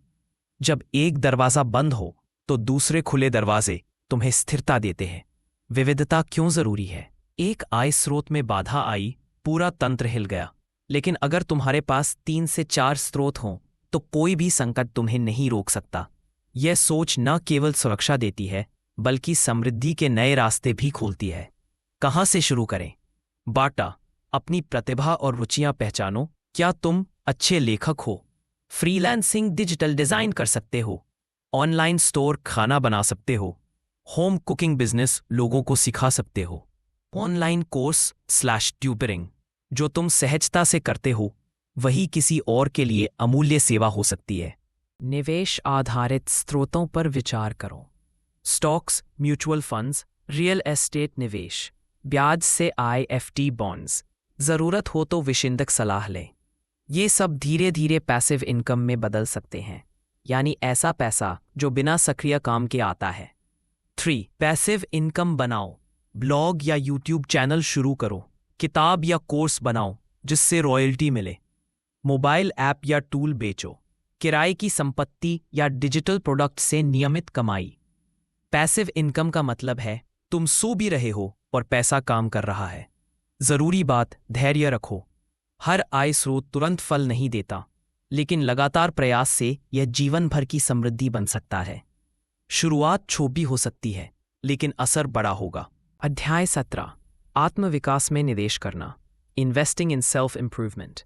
जब एक दरवाजा बंद हो तो दूसरे खुले दरवाजे तुम्हें स्थिरता देते हैं। विविधता क्यों जरूरी है? एक आय स्रोत में बाधा आई, पूरा तंत्र हिल गया। लेकिन अगर तुम्हारे पास 3 से 4 स्रोत हों तो कोई भी संकट तुम्हें नहीं रोक सकता। यह सोच न केवल सुरक्षा देती है बल्कि समृद्धि के नए रास्ते भी खोलती है। कहां से शुरू करें? बाटा, अपनी प्रतिभा और रुचियां पहचानो। क्या तुम अच्छे लेखक हो? फ्रीलांसिंग डिजिटल डिजाइन कर सकते हो? ऑनलाइन स्टोर खाना बना सकते हो? होम कुकिंग बिजनेस लोगों को सिखा सकते हो? ऑनलाइन कोर्स/ट्यूटरिंग जो तुम सहजता से करते हो वही किसी और के लिए अमूल्य सेवा हो सकती है। निवेश आधारित स्रोतों पर विचार करो। Stocks, mutual funds, real estate निवेश, ब्याज से आय, एफडी बॉन्ड्स। जरूरत हो तो विशिष्ट सलाह लें। ये सब धीरे धीरे पैसिव इनकम में बदल सकते हैं, यानी ऐसा पैसा जो बिना सक्रिय काम के आता है। 3 पैसिव इनकम बनाओ। ब्लॉग या यूट्यूब चैनल शुरू करो। किताब या कोर्स बनाओ जिससे रॉयल्टी मिले। मोबाइल ऐप या टूल बेचो। किराए की संपत्ति या डिजिटल प्रोडक्ट से नियमित कमाई। पैसिव इनकम का मतलब है तुम सो भी रहे हो और पैसा काम कर रहा है। जरूरी बात, धैर्य रखो। हर आय स्रोत तुरंत फल नहीं देता, लेकिन लगातार प्रयास से यह जीवन भर की समृद्धि बन सकता है। शुरुआत छोटी हो सकती है, लेकिन असर बड़ा होगा। अध्याय 17 आत्मविकास में निवेश करना, इन्वेस्टिंग इन सेल्फ इम्प्रूवमेंट।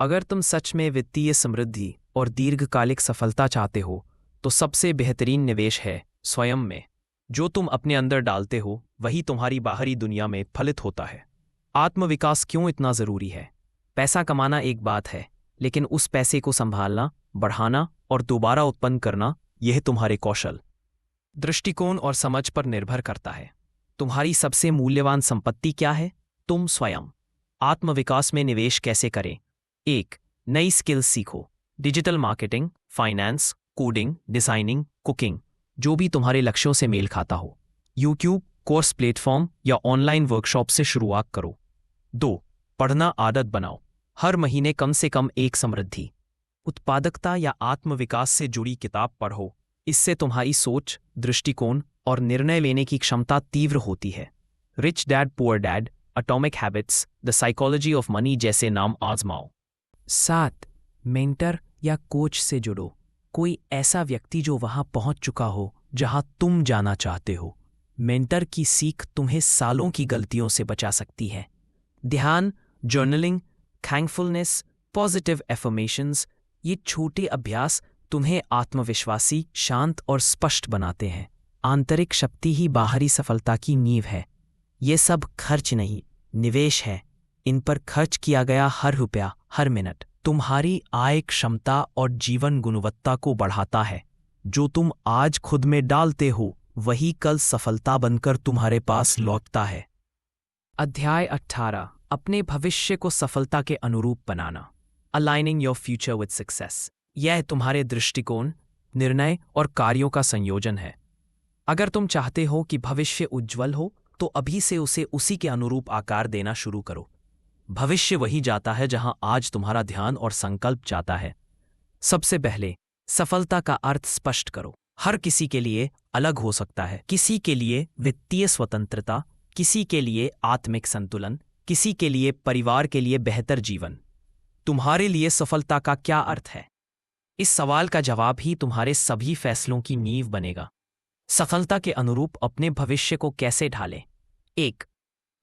अगर तुम सच में वित्तीय समृद्धि और दीर्घकालिक सफलता चाहते हो तो सबसे बेहतरीन निवेश है स्वयं में। जो तुम अपने अंदर डालते हो वही तुम्हारी बाहरी दुनिया में फलित होता है। आत्मविकास क्यों इतना जरूरी है? पैसा कमाना एक बात है, लेकिन उस पैसे को संभालना, बढ़ाना और दोबारा उत्पन्न करना, यह तुम्हारे कौशल, दृष्टिकोण और समझ पर निर्भर करता है। तुम्हारी सबसे मूल्यवान संपत्ति क्या है? तुम स्वयं। आत्मविकास में निवेश कैसे करें? 1. नई स्किल्स सीखो। Digital marketing, finance, coding, designing, cooking, जो भी तुम्हारे लक्ष्यों से मेल खाता हो। यूट्यूब, कोर्स प्लेटफॉर्म या ऑनलाइन वर्कशॉप से शुरुआत करो। 2. पढ़ना आदत बनाओ। हर महीने कम से कम एक समृद्धि, उत्पादकता या आत्मविकास से जुड़ी किताब पढ़ो। इससे तुम्हारी सोच, दृष्टिकोण और निर्णय लेने की क्षमता तीव्र होती है। Rich dad poor dad, atomic habits, the psychology of money जैसे नाम आजमाओ। 7. मेंटर या कोच से जुड़ो। कोई ऐसा व्यक्ति जो वहां पहुंच चुका हो जहां तुम जाना चाहते हो। मेंटर की सीख तुम्हें सालों की गलतियों से बचा सकती है। ध्यान, जर्नलिंग, थैंकफुलनेस, पॉजिटिव एफर्मेशंस, ये छोटे अभ्यास तुम्हें आत्मविश्वासी, शांत और स्पष्ट बनाते हैं। आंतरिक शक्ति ही बाहरी सफलता की नींव है। ये सब खर्च नहीं, निवेश है। इन पर खर्च किया गया हर रुपया, हर मिनट तुम्हारी आय क्षमता और जीवन गुणवत्ता को बढ़ाता है। जो तुम आज खुद में डालते हो वही कल सफलता बनकर तुम्हारे पास लौटता है। अध्याय 18, अपने भविष्य को सफलता के अनुरूप बनाना। Aligning your future with success. यह तुम्हारे दृष्टिकोण, निर्णय और कार्यों का संयोजन है। अगर तुम चाहते हो कि भविष्य उज्ज्वल हो तो अभी से उसे उसी के अनुरूप आकार देना शुरू करो। भविष्य वही जाता है जहां आज तुम्हारा ध्यान और संकल्प जाता है। सबसे पहले सफलता का अर्थ स्पष्ट करो। हर किसी के लिए अलग हो सकता है। किसी के लिए वित्तीय स्वतंत्रता, किसी के लिए आत्मिक संतुलन, किसी के लिए परिवार के लिए बेहतर जीवन। तुम्हारे लिए सफलता का क्या अर्थ है? इस सवाल का जवाब ही तुम्हारे सभी फैसलों की नींव बनेगा। सफलता के अनुरूप अपने भविष्य को कैसे ढालें? 1.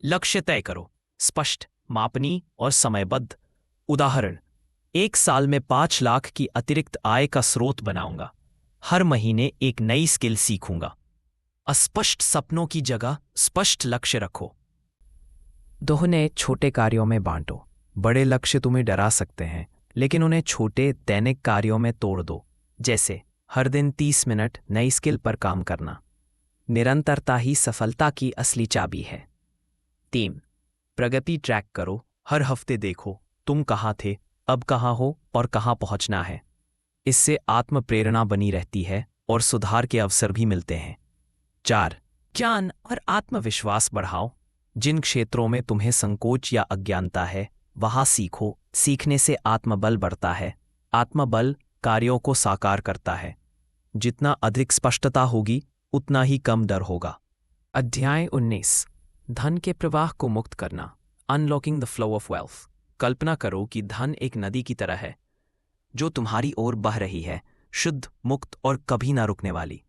लक्ष्य तय करो, स्पष्ट, मापनीय और समयबद्ध। उदाहरण, 1 साल में 5 लाख की अतिरिक्त आय का स्रोत बनाऊंगा। हर महीने एक नई स्किल सीखूंगा। अस्पष्ट सपनों की जगह स्पष्ट लक्ष्य रखो। दोहने छोटे कार्यों में बांटो। बड़े लक्ष्य तुम्हें डरा सकते हैं, लेकिन उन्हें छोटे दैनिक कार्यों में तोड़ दो। जैसे हर दिन 30 मिनट नई स्किल पर काम करना। निरंतरता ही सफलता की असली चाबी है। 3. प्रगति ट्रैक करो। हर हफ्ते देखो तुम कहाँ थे, अब कहाँ हो और कहाँ पहुंचना है। इससे आत्म प्रेरणा बनी रहती है और सुधार के अवसर भी मिलते हैं। 4. ज्ञान और आत्मविश्वास बढ़ाओ। जिन क्षेत्रों में तुम्हें संकोच या अज्ञानता है वहां सीखो। सीखने से आत्मबल बढ़ता है। आत्मबल कार्यों को साकार करता है। जितना अधिक स्पष्टता होगी उतना ही कम डर होगा। अध्याय 19, धन के प्रवाह को मुक्त करना। Unlocking the flow of wealth. कल्पना करो कि धन एक नदी की तरह है जो तुम्हारी ओर बह रही है, शुद्ध, मुक्त और कभी ना रुकने वाली।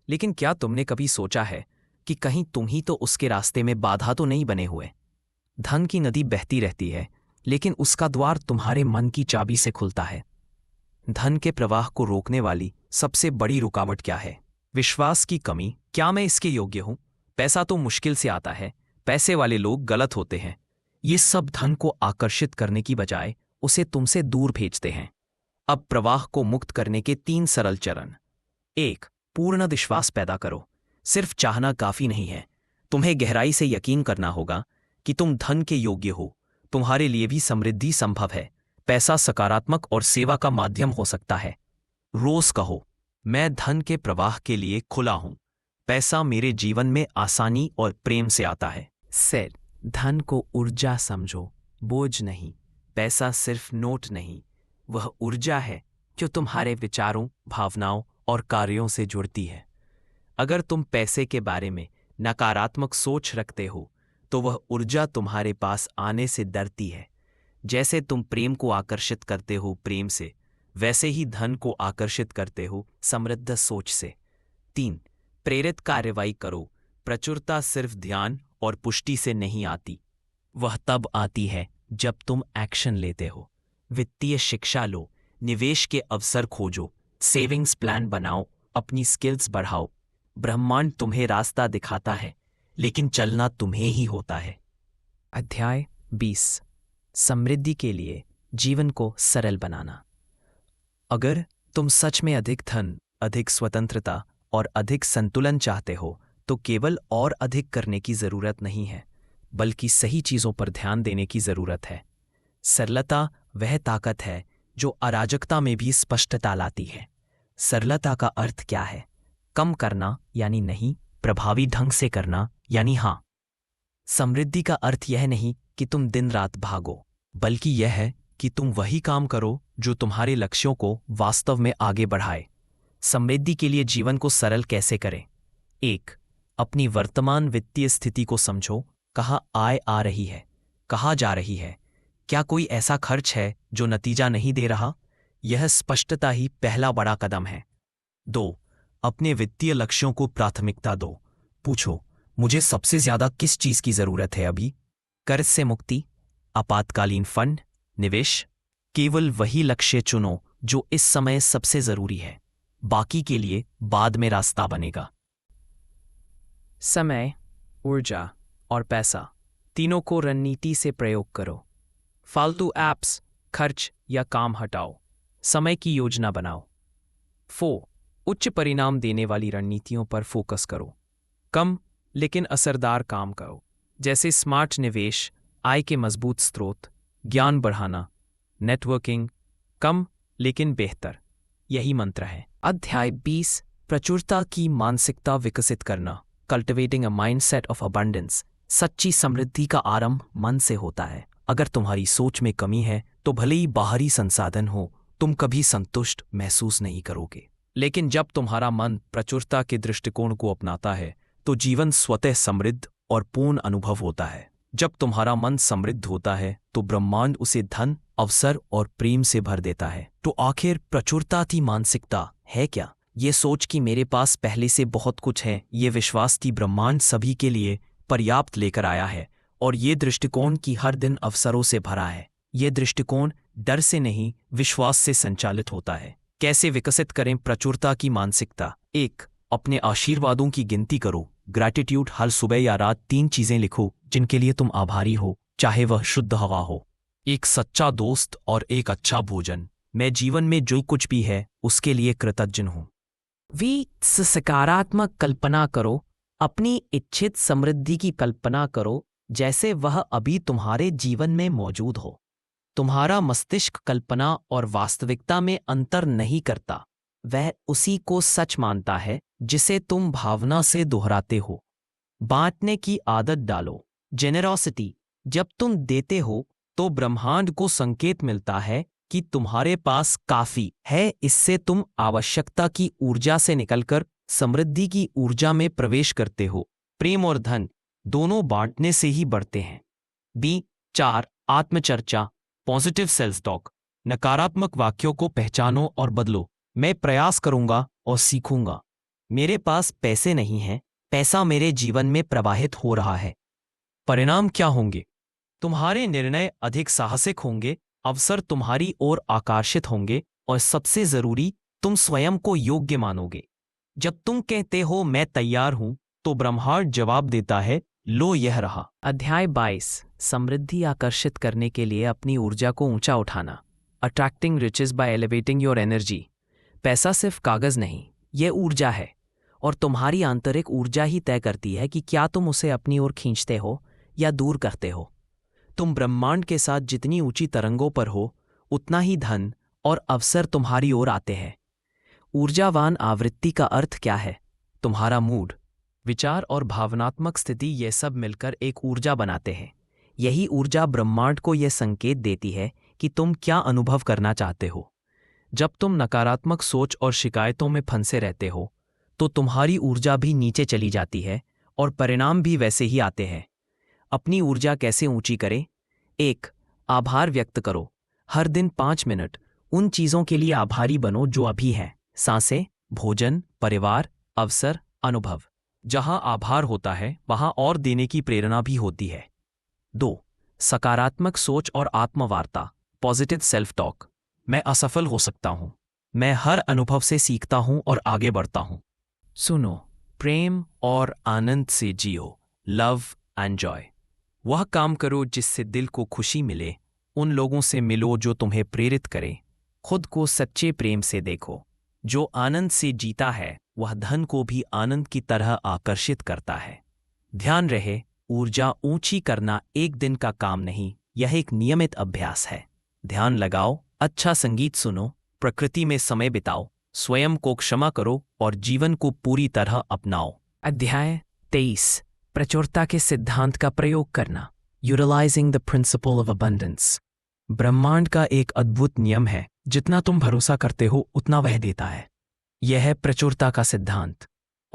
लेकिन क्या तुमने कभी सोचा है कि कहीं तुम ही तो उसके रास्ते में बाधा तो नहीं बने हुए? धन की नदी बहती रहती है, लेकिन उसका द्वार तुम्हारे मन की चाबी से खुलता है। धन के प्रवाह को रोकने वाली सबसे बड़ी रुकावट क्या है? विश्वास की कमी। क्या मैं इसके योग्य हूं? पैसा तो मुश्किल से आता है, पैसे वाले लोग गलत होते हैं। ये सब धन को आकर्षित करने की बजाय उसे तुमसे दूर भेजते हैं। अब प्रवाह को मुक्त करने के 3 सरल चरण। 1. पूर्ण विश्वास पैदा करो। सिर्फ चाहना काफी नहीं है, तुम्हें गहराई से यकीन करना होगा कि तुम धन के योग्य हो। तुम्हारे लिए भी समृद्धि संभव है। पैसा सकारात्मक और सेवा का माध्यम हो सकता है। रोज कहो, मैं धन के प्रवाह के लिए खुला हूं। पैसा मेरे जीवन में आसानी और प्रेम से आता है। सेठ, धन को ऊर्जा समझो, बोझ नहीं। पैसा सिर्फ नोट नहीं, वह ऊर्जा है जो तुम्हारे विचारों, भावनाओं और कार्यों से जुड़ती है। अगर तुम पैसे के बारे में नकारात्मक सोच रखते हो तो वह ऊर्जा तुम्हारे पास आने से डरती है। जैसे तुम प्रेम को आकर्षित करते हो प्रेम से, वैसे ही धन को आकर्षित करते हो समृद्ध सोच से। 3. प्रेरित कार्रवाई करो। प्रचुरता सिर्फ ध्यान और पुष्टि से नहीं आती। वह तब आती है जब तुम एक्शन लेते हो। वित्तीय शिक्षा लो, निवेश के अवसर खोजो, सेविंग्स प्लान बनाओ, अपनी स्किल्स बढ़ाओ। ब्रह्मांड तुम्हें रास्ता दिखाता है, लेकिन चलना तुम्हें ही होता है। अध्याय 20 समृद्धि के लिए जीवन को सरल बनाना। अगर तुम सच में अधिक धन, अधिक स्वतंत्रता और अधिक संतुलन चाहते हो तो केवल और अधिक करने की जरूरत नहीं है, बल्कि सही चीजों पर ध्यान देने की जरूरत है। सरलता वह ताकत है जो अराजकता में भी स्पष्टता लाती है। सरलता का अर्थ क्या है? कम करना यानी नहीं, प्रभावी ढंग से करना यानी हां। समृद्धि का अर्थ यह नहीं कि तुम दिन रात भागो, बल्कि यह है कि तुम वही काम करो जो तुम्हारे लक्ष्यों को वास्तव में आगे बढ़ाए। समृद्धि के लिए जीवन को सरल कैसे करें? 1. अपनी वर्तमान वित्तीय स्थिति को समझो। कहाँ आय आ रही है, कहाँ जा रही है, क्या कोई ऐसा खर्च है जो नतीजा नहीं दे रहा? यह स्पष्टता ही पहला बड़ा कदम है। 2. अपने वित्तीय लक्ष्यों को प्राथमिकता दो। पूछो, मुझे सबसे ज्यादा किस चीज की जरूरत है अभी? कर्ज से मुक्ति, आपातकालीन फंड, निवेश? केवल वही लक्ष्य चुनो जो इस समय सबसे जरूरी है। बाकी के लिए बाद में रास्ता बनेगा। समय, ऊर्जा और पैसा तीनों को रणनीति से प्रयोग करो। फालतू ऐप्स, खर्च या काम हटाओ। समय की योजना बनाओ। 4. उच्च परिणाम देने वाली रणनीतियों पर फोकस करो। कम लेकिन असरदार काम करो, जैसे स्मार्ट निवेश, आय के मजबूत स्रोत, ज्ञान बढ़ाना, नेटवर्किंग। कम लेकिन बेहतर, यही मंत्र है। अध्याय 20 प्रचुरता की मानसिकता विकसित करना। Cultivating a mindset of abundance. सच्ची समृद्धि का आरंभ मन से होता है। अगर तुम्हारी सोच में कमी है तो भले ही बाहरी संसाधन हो, तुम कभी संतुष्ट महसूस नहीं करोगे। लेकिन जब तुम्हारा मन प्रचुरता के दृष्टिकोण को अपनाता है तो जीवन स्वतः समृद्ध और पूर्ण अनुभव होता है। जब तुम्हारा मन समृद्ध होता है तो ब्रह्मांड उसे धन, अवसर और प्रेम से भर देता है। तो आखिर प्रचुरता की मानसिकता है क्या? ये सोच कि मेरे पास पहले से बहुत कुछ है, ये विश्वास कि ब्रह्मांड सभी के लिए पर्याप्त लेकर आया है, और ये दृष्टिकोण कि हर दिन अवसरों से भरा है। ये दृष्टिकोण डर से नहीं, विश्वास से संचालित होता है। कैसे विकसित करें प्रचुरता की मानसिकता? 1. अपने आशीर्वादों की गिनती करो। ग्रैटिट्यूड हर सुबह या रात 3 चीजें लिखो जिनके लिए तुम आभारी हो, चाहे वह शुद्ध हवा हो, एक सच्चा दोस्त और एक अच्छा भोजन। मैं जीवन में जो कुछ भी है उसके लिए कृतज्ञ हूं। सकारात्मक कल्पना करो। अपनी इच्छित समृद्धि की कल्पना करो जैसे वह अभी तुम्हारे जीवन में मौजूद हो। तुम्हारा मस्तिष्क कल्पना और वास्तविकता में अंतर नहीं करता, वह उसी को सच मानता है जिसे तुम भावना से दोहराते हो। बांटने की आदत डालो। जेनेरोसिटी। जब तुम देते हो तो ब्रह्मांड को संकेत मिलता है कि तुम्हारे पास काफी है। इससे तुम आवश्यकता की ऊर्जा से निकलकर समृद्धि की ऊर्जा में प्रवेश करते हो। प्रेम और धन दोनों बांटने से ही बढ़ते हैं। 4. आत्मचर्चा, पॉजिटिव सेल्फ टॉक। नकारात्मक वाक्यों को पहचानो और बदलो। मैं प्रयास करूंगा और सीखूंगा। मेरे पास पैसे नहीं हैं, पैसा मेरे जीवन में प्रवाहित हो रहा है। परिणाम क्या होंगे? तुम्हारे निर्णय अधिक साहसिक होंगे, अवसर तुम्हारी ओर आकर्षित होंगे, और सबसे जरूरी, तुम स्वयं को योग्य मानोगे। जब तुम कहते हो मैं तैयार हूं, तो ब्रह्मांड जवाब देता है, लो यह रहा। अध्याय 22 समृद्धि आकर्षित करने के लिए अपनी ऊर्जा को ऊंचा उठाना। Attracting riches by elevating your energy. पैसा सिर्फ कागज नहीं, यह ऊर्जा है, और तुम्हारी आंतरिक ऊर्जा ही तय करती है कि क्या तुम उसे अपनी ओर खींचते हो या दूर करते हो। तुम ब्रह्मांड के साथ जितनी ऊंची तरंगों पर हो, उतना ही धन और अवसर तुम्हारी ओर आते हैं। ऊर्जावान आवृत्ति का अर्थ क्या है? तुम्हारा मूड, विचार और भावनात्मक स्थिति, ये सब मिलकर एक ऊर्जा बनाते हैं। यही ऊर्जा ब्रह्मांड को यह संकेत देती है कि तुम क्या अनुभव करना चाहते हो। जब तुम नकारात्मक सोच और शिकायतों में फंसे रहते हो तो तुम्हारी ऊर्जा भी नीचे चली जाती है और परिणाम भी वैसे ही आते हैं। अपनी ऊर्जा कैसे ऊंची करें? 1. आभार व्यक्त करो। हर दिन 5 मिनट उन चीजों के लिए आभारी बनो जो अभी हैं। सांसें, भोजन, परिवार, अवसर, अनुभव। जहां आभार होता है वहां और देने की प्रेरणा भी होती है। 2. सकारात्मक सोच और आत्मवार्ता, पॉजिटिव सेल्फ टॉक। मैं असफल हो सकता हूं, मैं हर अनुभव से सीखता हूं और आगे बढ़ता हूं। सुनो, प्रेम और आनंद से जियो, लव एंड जॉय। वह काम करो जिससे दिल को खुशी मिले, उन लोगों से मिलो जो तुम्हें प्रेरित करें। खुद को सच्चे प्रेम से देखो। जो आनंद से जीता है वह धन को भी आनंद की तरह आकर्षित करता है। ध्यान रहे, ऊर्जा ऊंची करना एक दिन का काम नहीं, यह एक नियमित अभ्यास है। ध्यान लगाओ, अच्छा संगीत सुनो, प्रकृति में समय बिताओ, स्वयं को क्षमा करो और जीवन को पूरी तरह अपनाओ। अध्याय 23, प्रचुरता के सिद्धांत का प्रयोग करना, utilising the principle of abundance. ब्रह्मांड का एक अद्भुत नियम है, जितना तुम भरोसा करते हो उतना वह देता है। यह है प्रचुरता का सिद्धांत,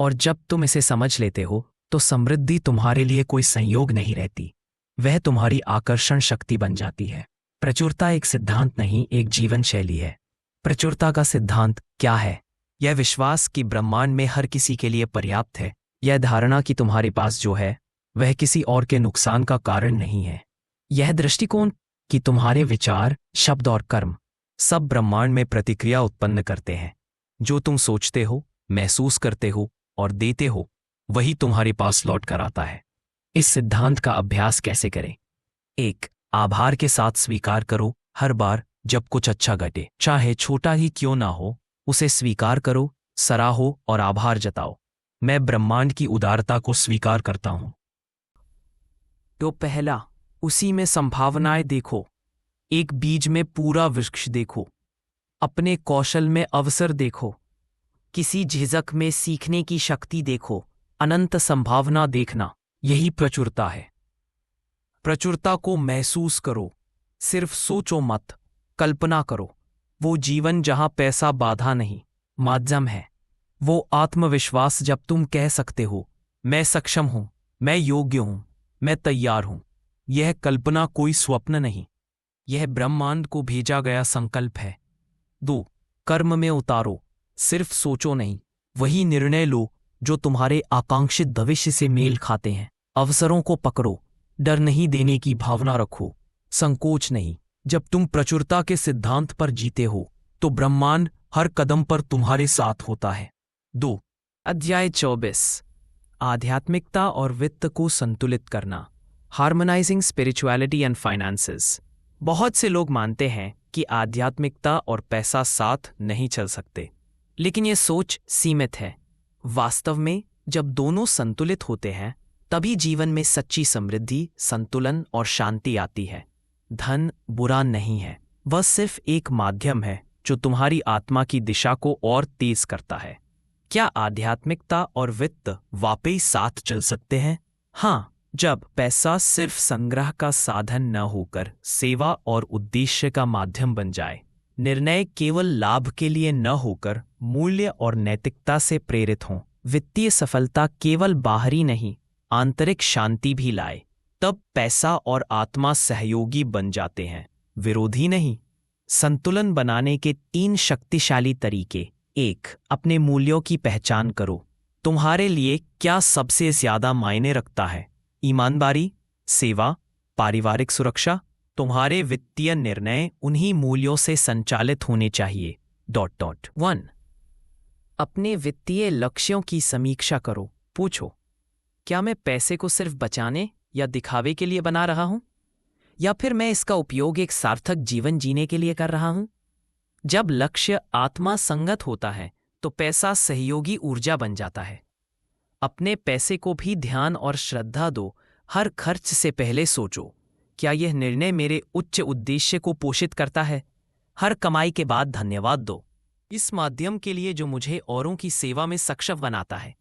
और जब तुम इसे समझ लेते हो तो समृद्धि तुम्हारे लिए कोई संयोग नहीं रहती, वह तुम्हारी आकर्षण शक्ति बन जाती है। प्रचुरता एक सिद्धांत नहीं, एक जीवन शैली है। प्रचुरता का सिद्धांत क्या है? यह विश्वास कि ब्रह्मांड में हर किसी के लिए पर्याप्त है, यह धारणा कि तुम्हारे पास जो है वह किसी और के नुकसान का कारण नहीं है। यह दृष्टिकोण कि तुम्हारे विचार, शब्द और कर्म सब ब्रह्मांड में प्रतिक्रिया उत्पन्न करते हैं। जो तुम सोचते हो, महसूस करते हो और देते हो, वही तुम्हारे पास लौट कर आता है। इस सिद्धांत का अभ्यास कैसे करें? 1. आभार के साथ स्वीकार करो। हर बार जब कुछ अच्छा घटे, चाहे छोटा ही क्यों ना हो, उसे स्वीकार करो, सराहो और आभार जताओ। मैं ब्रह्मांड की उदारता को स्वीकार करता हूं। तो पहला, उसी में संभावनाएं देखो। एक बीज में पूरा वृक्ष देखो, अपने कौशल में अवसर देखो, किसी झिझक में सीखने की शक्ति देखो, अनंत संभावना देखना, यही प्रचुरता है। प्रचुरता को महसूस करो, सिर्फ सोचो मत, कल्पना करो। वो जीवन जहां पैसा बाधा नहीं, माध्यम है। वो आत्मविश्वास जब तुम कह सकते हो, मैं सक्षम हूं, मैं योग्य हूं, मैं तैयार हूं। यह कल्पना कोई स्वप्न नहीं, यह ब्रह्मांड को भेजा गया संकल्प है। 2. कर्म में उतारो, सिर्फ सोचो नहीं, वही निर्णय लो जो तुम्हारे आकांक्षित भविष्य से मेल खाते हैं। अवसरों को पकड़ो, डर नहीं देने की भावना रखो, संकोच नहीं। जब तुम प्रचुरता के सिद्धांत पर जीते हो तो ब्रह्मांड हर कदम पर तुम्हारे साथ होता है। 2. अध्याय 24, आध्यात्मिकता और वित्त को संतुलित करना, हार्मोनाइजिंग स्पिरिचुअलिटी एंड फाइनेंसेस। बहुत से लोग मानते हैं कि आध्यात्मिकता और पैसा साथ नहीं चल सकते, लेकिन यह सोच सीमित है। वास्तव में जब दोनों संतुलित होते हैं तभी जीवन में सच्ची समृद्धि, संतुलन और शांति आती है। धन बुरा नहीं है, वह सिर्फ एक माध्यम है जो तुम्हारी आत्मा की दिशा को और तेज करता है। क्या आध्यात्मिकता और वित्त वाकई साथ चल सकते हैं? हाँ, जब पैसा सिर्फ संग्रह का साधन न होकर सेवा और उद्देश्य का माध्यम बन जाए। निर्णय केवल लाभ के लिए न होकर मूल्य और नैतिकता से प्रेरित हों। वित्तीय सफलता केवल बाहरी नहीं, आंतरिक शांति भी लाए। तब पैसा और आत्मा सहयोगी बन जाते हैं, विरोधी नहीं। संतुलन बनाने के 3 शक्तिशाली तरीके। 1. अपने मूल्यों की पहचान करो। तुम्हारे लिए क्या सबसे ज्यादा मायने रखता है? ईमानदारी, सेवा, पारिवारिक सुरक्षा? तुम्हारे वित्तीय निर्णय उन्हीं मूल्यों से संचालित होने चाहिए। 1. अपने वित्तीय लक्ष्यों की समीक्षा करो। पूछो, क्या मैं पैसे को सिर्फ बचाने या दिखावे के लिए बना रहा हूं, या फिर मैं इसका उपयोग एक सार्थक जीवन जीने के लिए कर रहा हूं? जब लक्ष्य आत्मा संगत होता है तो पैसा सहयोगी ऊर्जा बन जाता है। अपने पैसे को भी ध्यान और श्रद्धा दो। हर खर्च से पहले सोचो, क्या यह निर्णय मेरे उच्च उद्देश्य को पोषित करता है? हर कमाई के बाद धन्यवाद दो, इस माध्यम के लिए जो मुझे औरों की सेवा में सक्षम बनाता है।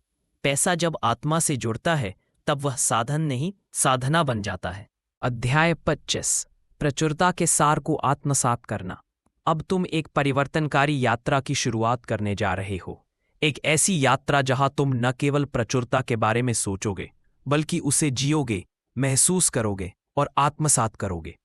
पैसा जब आत्मा से जुड़ता है तब वह साधन नहीं, साधना बन जाता है। अध्याय 25, प्रचुरता के सार को आत्मसात करना। अब तुम एक परिवर्तनकारी यात्रा की शुरुआत करने जा रहे हो। एक ऐसी यात्रा जहां तुम न केवल प्रचुरता के बारे में सोचोगे, बल्कि उसे जियोगे, महसूस करोगे और आत्मसात करोगे।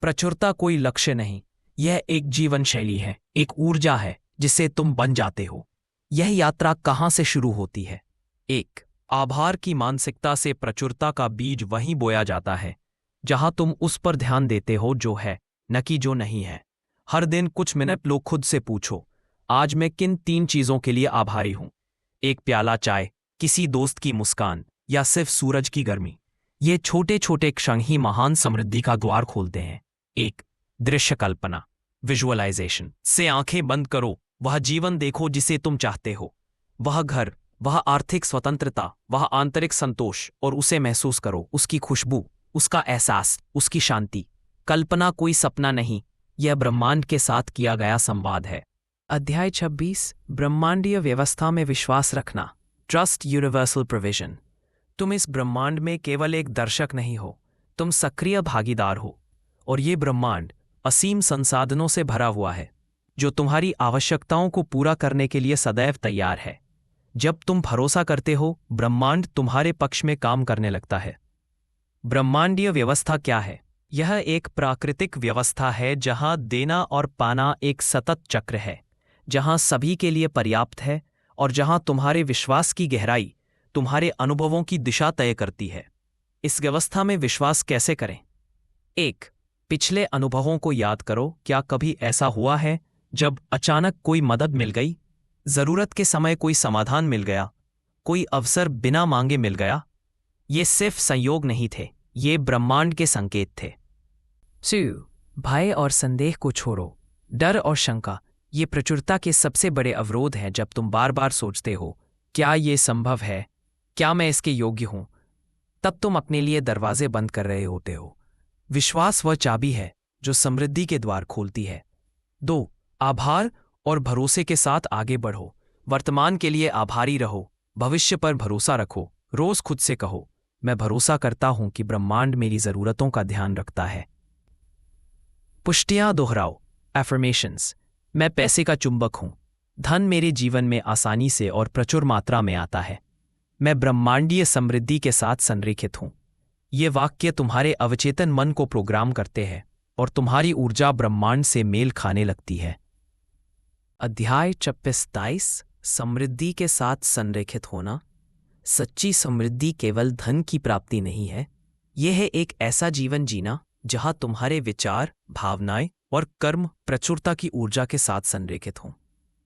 प्रचुरता कोई लक्ष्य नहीं, यह एक जीवन शैली है, एक ऊर्जा है जिसे तुम बन जाते हो। यह यात्रा कहां से शुरू होती है? 1. आभार की मानसिकता से प्रचुरता का बीज वहीं बोया जाता है जहां तुम उस पर ध्यान देते हो जो है, न कि जो नहीं है। हर दिन कुछ मिनट लो खुद से पूछो, आज मैं किन 3 चीजों के लिए आभारी हूं? एक प्याला चाय, किसी दोस्त की मुस्कान, या सिर्फ सूरज की गर्मी। ये छोटे छोटे क्षण ही महान समृद्धि का द्वार खोलते हैं। 1. दृश्य कल्पना, विजुअलाइजेशन से आंखें बंद करो, वह जीवन देखो जिसे तुम चाहते हो। वह घर, वह आर्थिक स्वतंत्रता, वह आंतरिक संतोष, और उसे महसूस करो, उसकी खुशबू, उसका एहसास, उसकी शांति। कल्पना कोई सपना नहीं, यह ब्रह्मांड के साथ किया गया संवाद है। अध्याय 26, ब्रह्मांडीय व्यवस्था में विश्वास रखना, ट्रस्ट यूनिवर्सल प्रोविजन। तुम इस ब्रह्मांड में केवल एक दर्शक नहीं हो, तुम सक्रिय भागीदार हो, और ये ब्रह्मांड असीम संसाधनों से भरा हुआ है जो तुम्हारी आवश्यकताओं को पूरा करने के लिए सदैव तैयार है। जब तुम भरोसा करते हो, ब्रह्मांड तुम्हारे पक्ष में काम करने लगता है। ब्रह्मांडीय व्यवस्था क्या है? यह एक प्राकृतिक व्यवस्था है जहां देना और पाना एक सतत चक्र है, जहां सभी के लिए पर्याप्त है, और जहां तुम्हारे विश्वास की गहराई तुम्हारे अनुभवों की दिशा तय करती है। इस व्यवस्था में विश्वास कैसे करें? 1. पिछले अनुभवों को याद करो। क्या कभी ऐसा हुआ है जब अचानक कोई मदद मिल गई, जरूरत के समय कोई समाधान मिल गया, कोई अवसर बिना मांगे मिल गया? ये सिर्फ संयोग नहीं थे, ये ब्रह्मांड के संकेत थे। 2. भय और संदेह को छोड़ो। डर और शंका ये प्रचुरता के सबसे बड़े अवरोध हैं। जब तुम बार बार सोचते हो, क्या ये संभव है, क्या मैं इसके योग्य हूं, तब तुम अपने लिए दरवाजे बंद कर रहे होते हो। विश्वास वह चाबी है जो समृद्धि के द्वार खोलती है। 2. आभार और भरोसे के साथ आगे बढ़ो। वर्तमान के लिए आभारी रहो, भविष्य पर भरोसा रखो। रोज खुद से कहो, मैं भरोसा करता हूं कि ब्रह्मांड मेरी जरूरतों का ध्यान रखता है। पुष्टियां दोहराओ, एफर्मेशंस। मैं पैसे का चुंबक हूं, धन मेरे जीवन में आसानी से और प्रचुर मात्रा में आता है। मैं ब्रह्मांडीय समृद्धि के साथ संरेखित हूं। ये वाक्य तुम्हारे अवचेतन मन को प्रोग्राम करते हैं और तुम्हारी ऊर्जा ब्रह्मांड से मेल खाने लगती है। अध्याय 26, समृद्धि के साथ संरेखित होना। सच्ची समृद्धि केवल धन की प्राप्ति नहीं है, यह है एक ऐसा जीवन जीना जहां तुम्हारे विचार, भावनाएं और कर्म प्रचुरता की ऊर्जा के साथ संरेखित हों।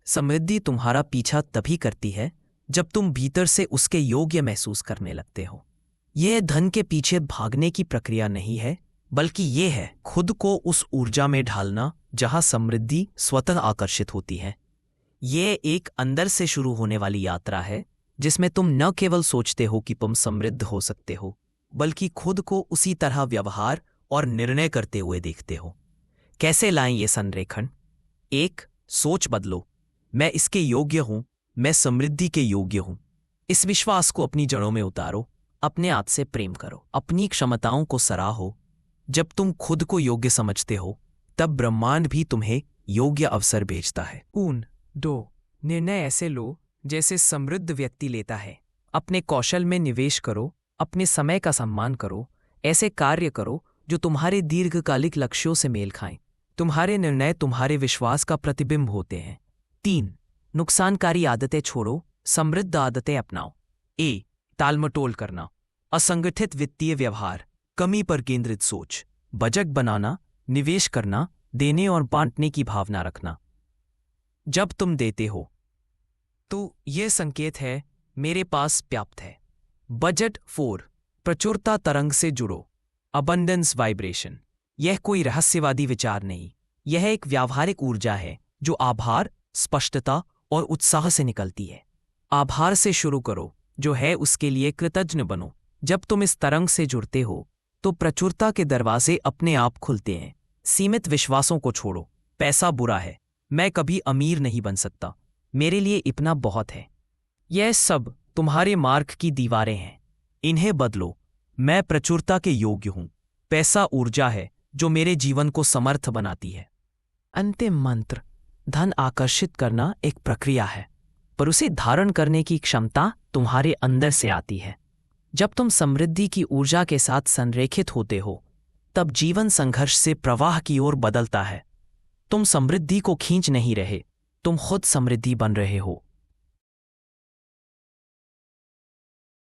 समृद्धि तुम्हारा पीछा तभी करती है जब तुम भीतर से उसके योग्य महसूस करने लगते हो। यह धन के पीछे भागने की प्रक्रिया नहीं है, बल्कि यह है खुद को उस ऊर्जा में ढालना जहां समृद्धि स्वतः आकर्षित होती है। यह एक अंदर से शुरू होने वाली यात्रा है जिसमें तुम न केवल सोचते हो कि तुम समृद्ध हो सकते हो, बल्कि खुद को उसी तरह व्यवहार और निर्णय करते हुए देखते हो। कैसे लाएं ये संरेखण? 1. सोच बदलो। मैं इसके योग्य हूं, मैं समृद्धि के योग्य हूं। इस विश्वास को अपनी जड़ों में उतारो। अपने आप से प्रेम करो, अपनी क्षमताओं को सराहो। जब तुम खुद को योग्य समझते हो, तब ब्रह्मांड भी तुम्हें योग्य अवसर भेजता है। 2. निर्णय ऐसे लो जैसे समृद्ध व्यक्ति लेता है। अपने कौशल में निवेश करो, अपने समय का सम्मान करो। ऐसे कार्य करो जो तुम्हारे दीर्घकालिक लक्ष्यों से मेल खाएं। तुम्हारे निर्णय तुम्हारे विश्वास का प्रतिबिंब होते हैं। 3. नुकसानकारी आदतें छोड़ो, समृद्ध आदतें अपनाओ। टालमटोल करना, असंगठित वित्तीय व्यवहार, कमी पर केंद्रित सोच, बजट बनाना, निवेश करना, देने और बांटने की भावना रखना। जब तुम देते हो तो यह संकेत है मेरे पास पर्याप्त है। बजट 4. प्रचुरता तरंग से जुड़ो, अबंडेंस वाइब्रेशन। यह कोई रहस्यवादी विचार नहीं, यह एक व्यावहारिक ऊर्जा है जो आभार, स्पष्टता और उत्साह से निकलती है। आभार से शुरू करो, जो है उसके लिए कृतज्ञ बनो। जब तुम इस तरंग से जुड़ते हो तो प्रचुरता के दरवाजे अपने आप खुलते हैं। सीमित विश्वासों को छोड़ो, पैसा बुरा है, मैं कभी अमीर नहीं बन सकता, मेरे लिए इतना बहुत है। यह सब तुम्हारे मार्ग की दीवारें हैं, इन्हें बदलो। मैं प्रचुरता के योग्य हूं, पैसा ऊर्जा है जो मेरे जीवन को समर्थ बनाती है। अंतिम मंत्र। धन आकर्षित करना एक प्रक्रिया है, पर उसे धारण करने की क्षमता तुम्हारे अंदर से आती है। जब तुम समृद्धि की ऊर्जा के साथ संरेखित होते हो, तब जीवन संघर्ष से प्रवाह की ओर बदलता है। तुम समृद्धि को खींच नहीं रहे, तुम खुद समृद्धि बन रहे हो।